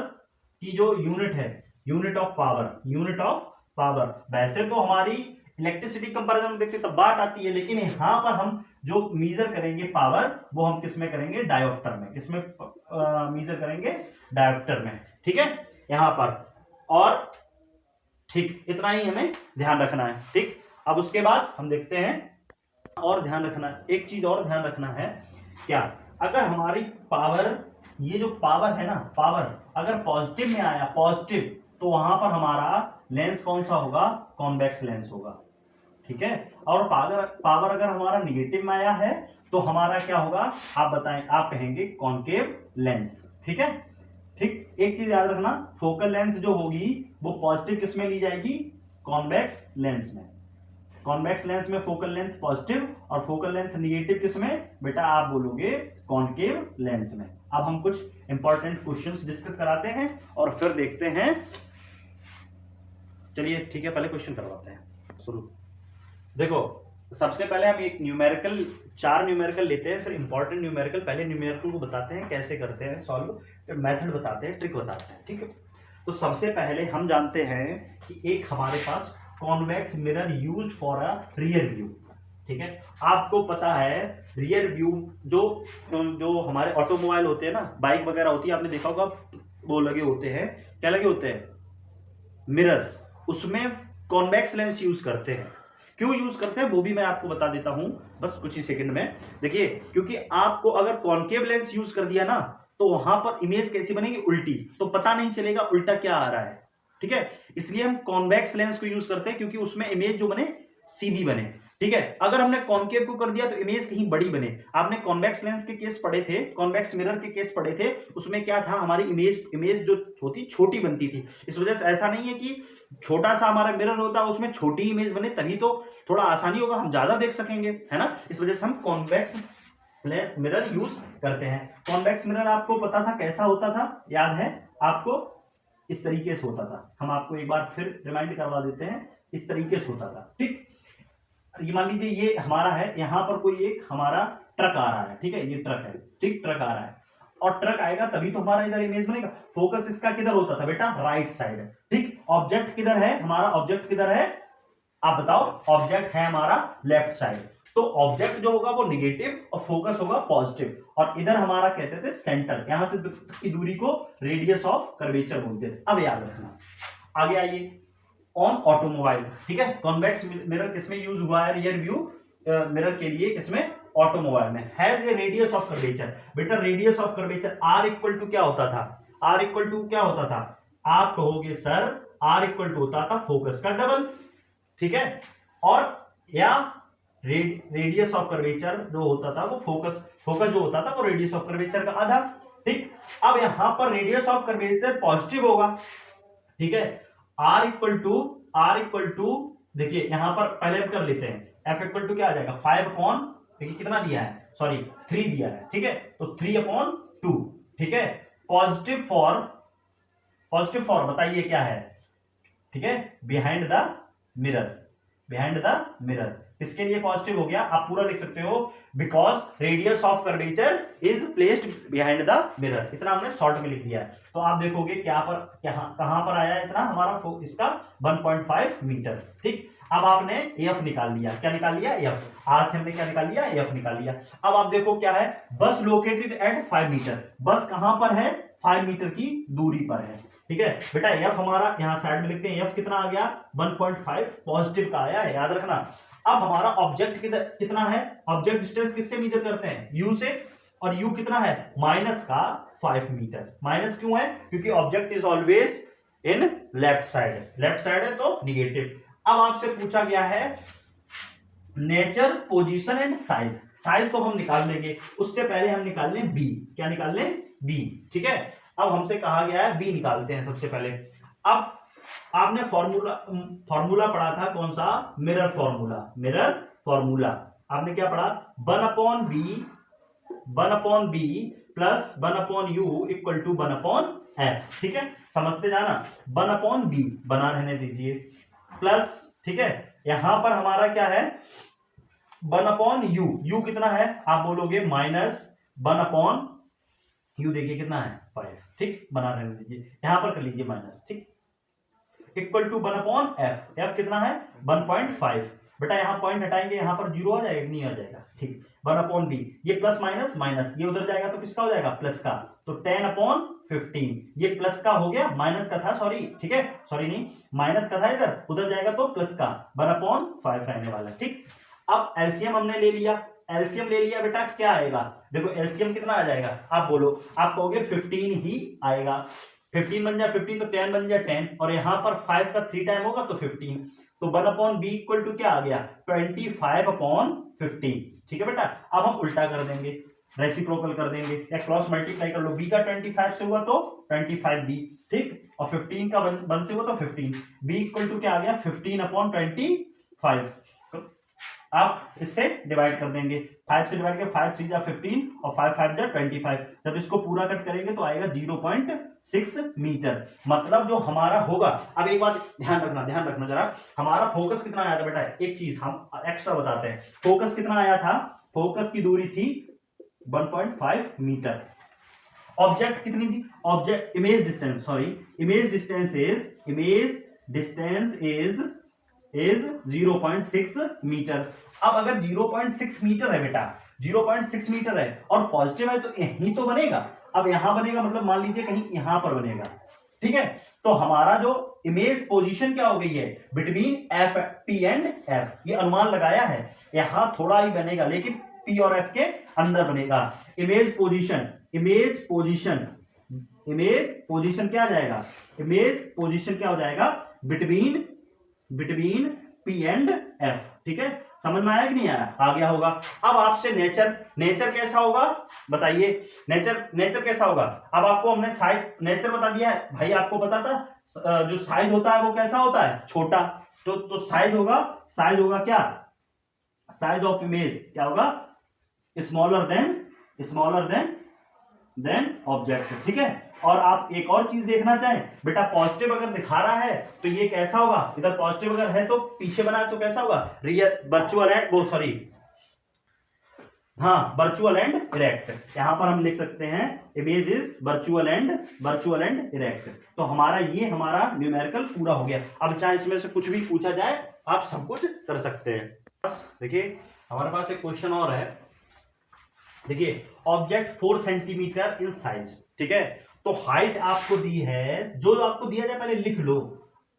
S2: की जो यूनिट है, unit of power, unit of power. वैसे तो हमारी इलेक्ट्रिसिटी कंपैरिजन में देखते तब वाट आती है, लेकिन यहां पर हम जो मेजर करेंगे पावर वो हम किस में करेंगे, डायोप्टर में। किसमें मेजर करेंगे, डायोप्टर में, ठीक है, यहां पर। और ठीक इतना ही हमें ध्यान रखना है, ठीक। अब उसके बाद हम देखते हैं और ध्यान रखना है, एक चीज और ध्यान रखना है, क्या, अगर हमारी पावर, ये जो पावर है ना, पावर अगर पॉजिटिव में आया, पॉजिटिव, तो वहां पर हमारा लेंस कौन सा होगा, कॉन्वेक्स लेंस होगा, ठीक है। और पावर अगर हमारा निगेटिव में आया है तो हमारा क्या होगा, आप बताएं, आप कहेंगे कॉनकेव लेंस, ठीक है। ठीक, एक चीज याद रखना, फोकल लेंथ जो होगी वो पॉजिटिव किस में ली जाएगी, कॉन्वेक्स लेंस में। कॉन्वेक्स लेंस में फोकल लेंथ पॉजिटिव और फोकल लेंथ निगेटिव किस में, बेटा आप बोलोगे कॉनकेव लेंस में। अब हम कुछ इंपॉर्टेंट क्वेश्चंस डिस्कस कराते हैं और फिर देखते हैं। चलिए ठीक है, पहले क्वेश्चन करवाते हैं शुरू। देखो सबसे पहले हम एक न्यूमेरिकल, 4 न्यूमेरिकल लेते हैं, फिर इंपॉर्टेंट न्यूमेरिकल। पहले न्यूमेरिकल को बताते हैं कैसे करते हैं सॉल्व, फिर मेथड बताते हैं, ट्रिक बताते हैं, ठीक है। तो सबसे पहले हम जानते हैं कि एक हमारे पास convex mirror used for a rear view, ठीक है। आपको पता है रियर व्यू जो हमारे ऑटोमोबाइल होते हैं ना, बाइक वगैरह होती है, आपने देखा होगा वो लगे होते हैं, क्या लगे होते हैं, मिरर। उसमें कॉन्वेक्स लेंस यूज करते हैं। क्यों यूज करते हैं वो भी मैं आपको बता देता हूं बस कुछ ही सेकंड में। देखिए क्योंकि आपको अगर कॉन्केव लेंस यूज कर दिया ना तो वहां पर इमेज कैसी बनेगी, उल्टी, तो पता नहीं चलेगा उल्टा क्या आ रहा है, ठीक है। इसलिए हम कॉन्वेक्स लेंस को यूज करते हैं क्योंकि उसमें इमेज जो बने सीधी बने, ठीक है। अगर हमने कॉन्केव को कर दिया तो इमेज कहीं बड़ी बने। आपने कॉन्वेक्स लेंस के केस पढ़े थे, कॉन्वेक्स मिरर के केस पढ़े थे, उसमें क्या था, हमारी इमेज जो होती छोटी बनती थी। इस वजह से ऐसा नहीं है कि छोटा सा हमारा मिरर होता है उसमें छोटी इमेज बने, तभी तो थोड़ा आसानी होगा, हम ज्यादा देख सकेंगे, है ना। इस वजह से हम कॉन्वेक्स मिरर यूज करते हैं। कॉन्वेक्स मिरर आपको पता था कैसा होता था, याद है आपको, इस तरीके से होता था। हम आपको एक बार फिर रिमाइंड करवा देते हैं, इस तरीके से होता था, ठीक। ये मान लीजिए ये हमारा है, यहां पर कोई एक हमारा ट्रक आ रहा है, ठीक है, ये ट्रक है, ठीक, ट्रक आ रहा है और ट्रक आएगा तभी तो हमारा इधर इमेज बनेगा। फोकस इसका किधर होता था बेटा, राइट साइड, ठीक। ऑब्जेक्ट किधर है हमारा, ऑब्जेक्ट किधर है, आप बताओ, ऑब्जेक्ट है हमारा लेफ्ट साइड। तो ऑब्जेक्ट जो होगा वो निगेटिव और फोकस होगा पॉजिटिव, और इधर हमारा कहते थे सेंटर, यहां से की दूरी को रेडियस ऑफ कर्वेचर बोलते थे। अब याद रखना, आगे आइए, ऑन ऑटोमोबाइल, ठीक है। कॉन्वेक्स मिरर किसमें यूज हुआ है, रियर व्यू मिरर के लिए, किसमें, ऑटोमोबाइल में। Has a radius of curvature, बेटा radius of curvature R equal to क्या होता था, आर इक्वल टू क्या होता था, आप कहोगे सर आर इक्वल टू होता था फोकस का डबल, ठीक है। और या रेडियस ऑफ कर्वेचर जो होता था वो फोकस जो होता था वो रेडियस ऑफ कर्वेचर का आधा, ठीक। अब यहां पर रेडियस ऑफ कर्वेचर पॉजिटिव होगा, ठीक है। आर इक्वल टू देखिए यहां पर पहले हम कर लेते हैं, एफ इक्वल टू क्या आ जाएगा, 5 अपॉन, देखिए कितना दिया है, सॉरी 3 दिया है, ठीक है, तो 3 अपॉन 2, ठीक है। पॉजिटिव फॉर बताइए क्या है, ठीक है, बिहाइंड द मिरर, किसके लिए पॉजिटिव हो गया? आप पूरा लिख सकते हो, because radius of curvature is placed behind the mirror. इतना हमने शॉर्ट में लिख दिया है। तो आप देखोगे कहां पर आया इतना हमारा इसका 1.5 मीटर। ठीक, अब आपने एफ निकाल लिया। क्या निकाल लिया? एफ। आज से हमने क्या निकाल लिया? एफ निकाल लिया। अब आप देखो क्या है, बस लोकेटेड एट 5 मीटर। बस कहां पर है? 5 मीटर की दूरी पर है। ठीक है बेटा, एफ हमारा यहां साइड में लिखते हैं, एफ कितना आ गया? 1.5 पॉजिटिव का आया है, याद रखना। अब हमारा ऑब्जेक्ट कितना है? ऑब्जेक्ट डिस्टेंस किससे मेजर करते हैं? यू से, और यू कितना है? माइनस का 5 मीटर। माइनस क्यों है? क्योंकि object is always in left side. Left side है तो निगेटिव। अब आपसे पूछा गया है nature, position and size. Size तो हम निकाल लेंगे, उससे पहले हम निकाल लें बी। क्या निकाल लें? बी। ठीक है, अब हमसे कहा गया है बी निकालते हैं सबसे पहले। अब आपने फॉर्मूला पढ़ा था, कौन सा? Mirror formula. मिरर फॉर्मूला आपने क्या पढ़ा? 1/b plus 1/u equal to 1/f। ठीक है, समझते जाना। 1/b बना रहने दीजिए, प्लस, ठीक है, यहां पर हमारा क्या है? 1/u। u कितना है? आप बोलोगे माइनस 1/u। देखिए कितना है? 5। ठीक, बना रहने दीजिए, यहां पर कर लीजिए माइनस। ठीक, इक्वल टू 1/f। f कितना है? 1.5। बेटा यहां पॉइंट हटाएंगे, यहां पर 0 आ जाएगा? नहीं आ जाएगा। ठीक, 1/b। ये प्लस माइनस माइनस, ये उधर जाएगा तो किसका हो जाएगा? प्लस का। तो 10/15। ये प्लस का हो गया, माइनस का था, सॉरी। ठीक है, सॉरी नहीं, माइनस का था इधर, उधर जाएगा तो प्लस का। 1/5 रहने वाला। ठीक, अब एलसीएम हमने ले लिया। एलसीएम ले लिया बेटा, क्या आएगा? देखो एलसीएम कितना आ जाएगा? आप बोलो, आप कहोगे 15 ही आएगा। 15 बन जाए 15, तो 10 बन जाए 10, और यहां पर 5 का 3 टाइम होगा तो 15। तो 1/b इक्वल टू क्या आ गया? 25/15। ठीक है बेटा, अब हम उल्टा कर देंगे, रेसिप्रोकल कर देंगे, या क्रॉस मल्टीप्लाई कर लो। b का 25 से हुआ तो 25b। ठीक, और 15 का 1 से हुआ तो 15। b इक्वल टू क्या आ गया? 15/25। आप इससे डिवाइड कर देंगे, 5 से डिवाइड कर, 5 3 जा 15 और 5 5 जा 25। जब इसको पूरा कट करेंगे तो आएगा 0.6 मीटर। मतलब जो हमारा होगा, अब एक बात ध्यान रखना जरा, हमारा फोकस कितना आया था बेटा? एक चीज हम एक्स्ट्रा बताते हैं, फोकस कितना आया था? फोकस की दूरी थी 1.5 मीटर। ऑब्जेक्ट कितनी थी? Object image distance, sorry, image distance is 0.6 metre. अब अगर 0.6 मीटर है बेटा, 0.6 मीटर है और पॉजिटिव है, तो यहीं तो बनेगा। अब यहां बनेगा मतलब मान लीजिए कहीं यहां पर बनेगा। ठीक है, तो हमारा जो इमेज पोजीशन क्या हो गई है? Between F, P and F. ये अनुमान लगाया है, यहां थोड़ा ही बनेगा, लेकिन पी और एफ के अंदर बनेगा। इमेज पोजीशन क्या आ जाएगा? इमेज पोजीशन क्या हो जाएगा? Between P and F. ठीक है, समझ में आया कि नहीं आया? आ गया होगा। अब आपसे नेचर कैसा होगा बताइए? नेचर कैसा होगा? अब आपको हमने साइज नेचर बता दिया है भाई, आपको पता था जो साइज होता है वो कैसा होता है? छोटा। तो साइज होगा क्या? साइज ऑफ इमेज क्या होगा? Smaller than object. ठीक है, और आप एक और चीज देखना चाहें बेटा, पॉजिटिव अगर दिखा रहा है तो ये कैसा होगा? इधर पॉजिटिव अगर है तो पीछे बना तो कैसा होगा? Virtual and erect. यहां पर हम लिख सकते हैं image is virtual and erect. तो हमारा न्यूमेरिकल पूरा हो गया। अब चाहे इसमें से कुछ भी पूछा जाए, आप सब कुछ कर सकते हैं। बस देखिए, हमारे पास एक क्वेश्चन और है। देखिए, ऑब्जेक्ट 4 सेंटीमीटर इन साइज। ठीक है, तो हाइट आपको दी है, जो आपको दिया जाए पहले लिख लो।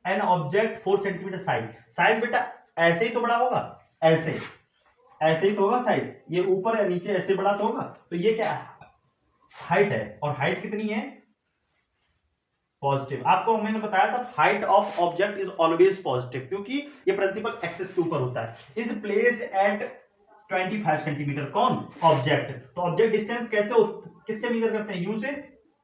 S2: एन ऑब्जेक्ट 4 सेंटीमीटर साइज बेटा ऐसे ही तो बड़ा होगा, ऐसे ही तो होगा साइज। ये ऊपर या नीचे ऐसे बड़ा तो होगा। तो ये क्या हाइट है, और हाइट कितनी है? पॉजिटिव। आपको मैंने बताया था height of object is always positive, क्योंकि ये प्रिंसिपल एक्सिस के ऊपर होता है। Is placed at 25 centimetre. कौन? ऑब्जेक्ट। तो ऑब्जेक्ट डिस्टेंस किससे मेजर करते हैं? यू से,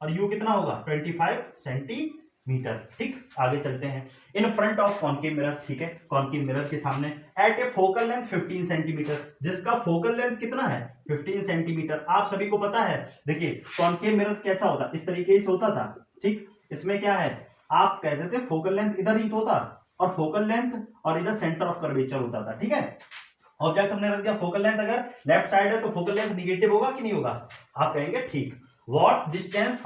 S2: और यू कितना होगा? 25 सेंटीमीटर। ठीक, आगे चलते हैं। In front of concave mirror. ठीक है, कॉनकेव मिरर के सामने at a focal length 15 centimetre, जिसका फोकल लेंथ कितना है? 15 सेंटीमीटर। आप सभी को पता है, देखिए कॉनकेव मिरर कैसा होता? इस तरीके से होता था। ठीक, इसमें क्या है, आप कहते थे फोकल लेंथ इधर ही तो होता, और फोकल लेंथ और इधर सेंटर ऑफ कर्वेचर होता था। ठीक है, ऑब्जेक्ट हमने रख दिया, फोकल लेंथ अगर लेफ्ट साइड है तो फोकल लेंथ निगेटिव होगा कि नहीं होगा? आप कहेंगे ठीक। What distance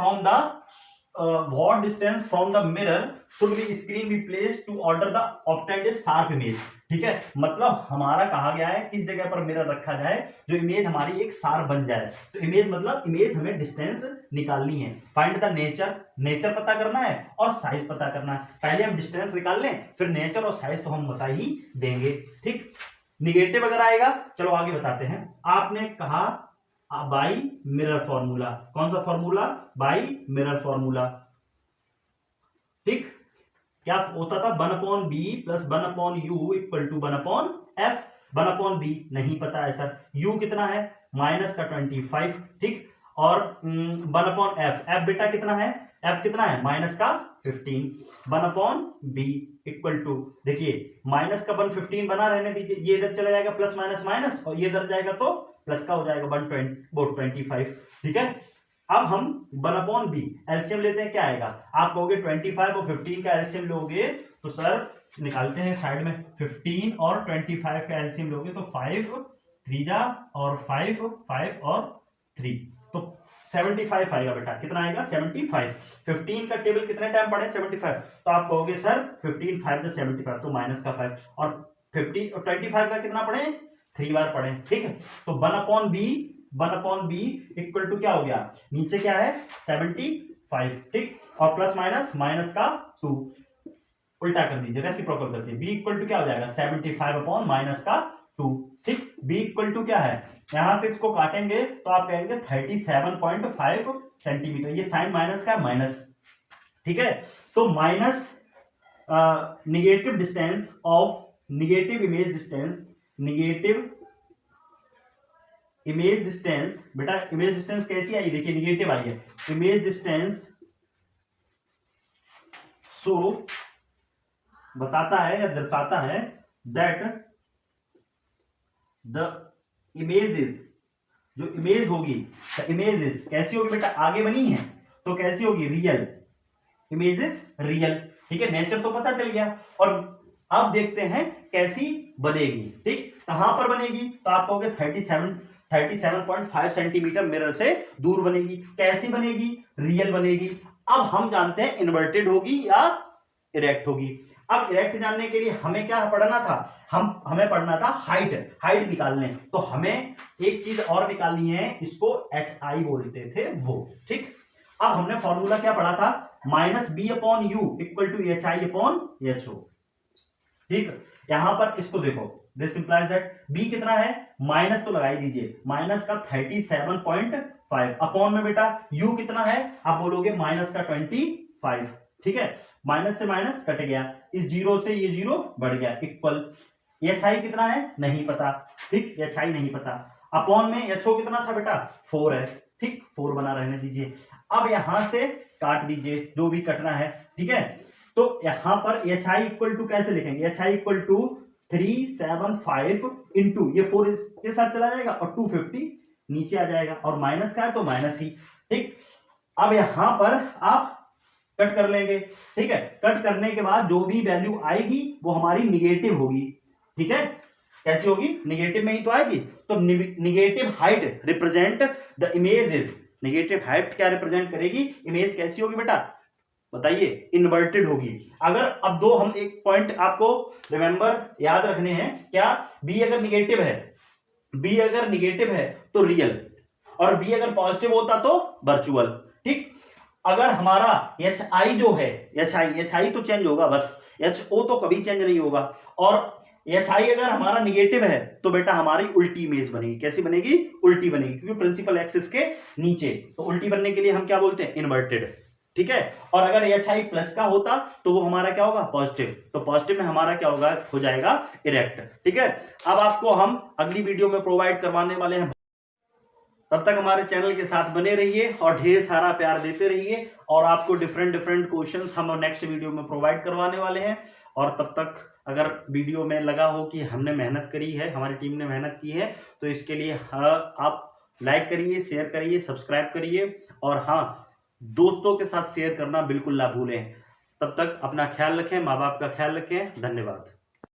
S2: from the mirror should be screen be placed to order the obtained sharp image. ठीक है, मतलब हमारा कहा गया है किस जगह पर मिरर रखा जाए जो इमेज हमारी एक शार्प बन जाए। तो इमेज मतलब इमेज हमें डिस्टेंस निकालनी है, फाइंड द नेचर पता करना है और साइज पता करना है। पहले हम डिस्टेंस निकाल लें, फिर नेचर और साइज तो हम बता ही देंगे। ठीक, निगेटिव अगर आएगा, चलो आगे बताते हैं। आपने कहा बाई मिरर फॉर्मूला, कौन सा फॉर्मूला? By mirror formula. ठीक, क्या होता था? 1/b plus 1/u equal to 1/f। 1/b नहीं पता है सर, u कितना है? माइनस का 25। ठीक, और 1/f, f बेटा कितना है? f कितना है? माइनस का 15। 1/b इक्वल टू, देखिए माइनस का 115 बना रहने दीजिए, ये इधर चला जाएगा प्लस माइनस माइनस, और ये इधर जाएगा तो प्लस का हो जाएगा 125। ठीक है, अब हम 1/b एलसीएम लेते हैं, क्या आएगा? आप कहोगे 25 और 15 का एलसीएम लोगे तो सर निकालते हैं साइड में, 15 और 25 का एलसीएम लोगे तो 5 3 जा और 5 5 और 3 तो 75 आएगा बेटा। कितना आएगा? 75। 15 का टेबल कितने टाइम पढ़े? 75। तो आप कहोगे सर 15 5 75 तो माइनस का 5, और 50 और 25 का कितना पढ़े? 3 बार पढ़े। ठीक है, तो 1/b इक्वल टू क्या हो गया? नीचे क्या है? 75। ठीक, और प्लस माइनस माइनस का 2, उल्टा कर दीजिए, रेसिप्रोकल कर दीजिए। b इक्वल टू क्या हो जाएगा? 75 अपॉन माइनस का 2। ठीक, b इक्वल टू क्या है? यहां से इसको काटेंगे तो आप कहेंगे 37.5 सेंटीमीटर। ये साइन माइनस का माइनस। ठीक है, तो minus negative distance of negative image distance बेटा, इमेज डिस्टेंस कैसी आई? देखिए निगेटिव आई है। इमेज डिस्टेंस सो बताता है या दर्शाता है दैट द इमेजेस, जो इमेज होगी, द इमेजेस कैसी होगी बेटा? आगे बनी है तो कैसी होगी? रियल। Images real. ठीक है, नेचर तो पता चल गया, और अब देखते हैं कैसी बनेगी। ठीक, कहां पर बनेगी? तो आप कहोगे 37.5 सेंटीमीटर मिरर से दूर बनेगी। कैसी बनेगी? रियल बनेगी। अब हम जानते हैं इन्वर्टेड होगी या इरेक्ट होगी। अब इरेक्ट जानने के लिए हमें क्या पढ़ना था? हमें पढ़ना था हाइट निकालने। तो हमें एक चीज और निकालनी है, इसको HI बोलते थे वो। ठीक, अब हमने फॉर्मूला क्या पढ़ा था? -b/u equal to HI/HO। ठीक, यहां पर इसको देखो, दिस इंप्लाइज दैट b कितना है? माइनस तो लगाई दीजिए, माइनस का 37.5 अपॉन में बेटा u कितना है? आप बोलोगे माइनस का 25। ठीक है, माइनस से माइनस कट गया, इस जीरो से ये जीरो बढ़ गया, इक्वल HI कितना है? नहीं पता। ठीक, HI नहीं पता। अपॉन में HO कितना था बेटा? 4 है। ठीक, 4 बना रहने दीजिए। अब यहां से काट दीजिए जो भी कटना है। ठीक है, तो यहां पर HI इक्वल टू कैसे लिखेंगे? HI इक्वल टू 375 इंटू ये 4 इसके साथ चला जाएगा और 250 नीचे आ जाएगा, और माइनस का है तो माइनस ही। ठीक, अब यहां पर आप कट कर लेंगे। ठीक है, कट करने के बाद जो भी वैल्यू आएगी वो हमारी निगेटिव होगी। ठीक है, कैसी होगी? निगेटिव में ही तो आएगी। तो negative height represent the images. Negative height क्या रिप्रेजेंट करेगी? इमेज कैसी होगी बेटा? बताइए, इन्वर्टेड होगी। अगर अब दो हम एक पॉइंट आपको रिमेंबर याद रखने हैं, क्या? b अगर निगेटिव है तो रियल, और b अगर पॉजिटिव होता तो वर्चुअल। ठीक, अगर हमारा HI जो है, HI तो चेंज होगा बस, HO तो कभी चेंज नहीं होगा। और HI अगर हमारा निगेटिव है तो बेटा हमारी उल्टी इमेज बनेगी। कैसी बनेगी? उल्टी बनेगी, क्योंकि प्रिंसिपल एक्सिस के नीचे। तो उल्टी बनने के लिए हम क्या बोलते हैं? इन्वर्टेड। ठीक है, और अगर HI प्लस का होता तो वो हमारा क्या होगा? पॉजिटिव। तो पॉजिटिव में हमारा क्या होगा? हो जाएगा इरेक्ट। ठीक है, अब आपको हम अगली वीडियो में प्रोवाइड करवाने वाले हैं। तब तक हमारे चैनल के साथ बने रहिए और ढेर सारा प्यार देते रहिए, और आपको डिफरेंट क्वेश्चंस हम नेक्स्ट वीडियो में प्रोवाइड करवाने वाले हैं। और तब तक अगर वीडियो में लगा हो कि हमने मेहनत करी है, हमारी टीम ने मेहनत की है, तो इसके लिए आप लाइक करिए, शेयर करिए, सब्सक्राइब करिए, और हाँ, दोस्तों के साथ शेयर करना बिल्कुल ना भूलें। तब तक अपना ख्याल रखें, माँ बाप का ख्याल रखें। धन्यवाद।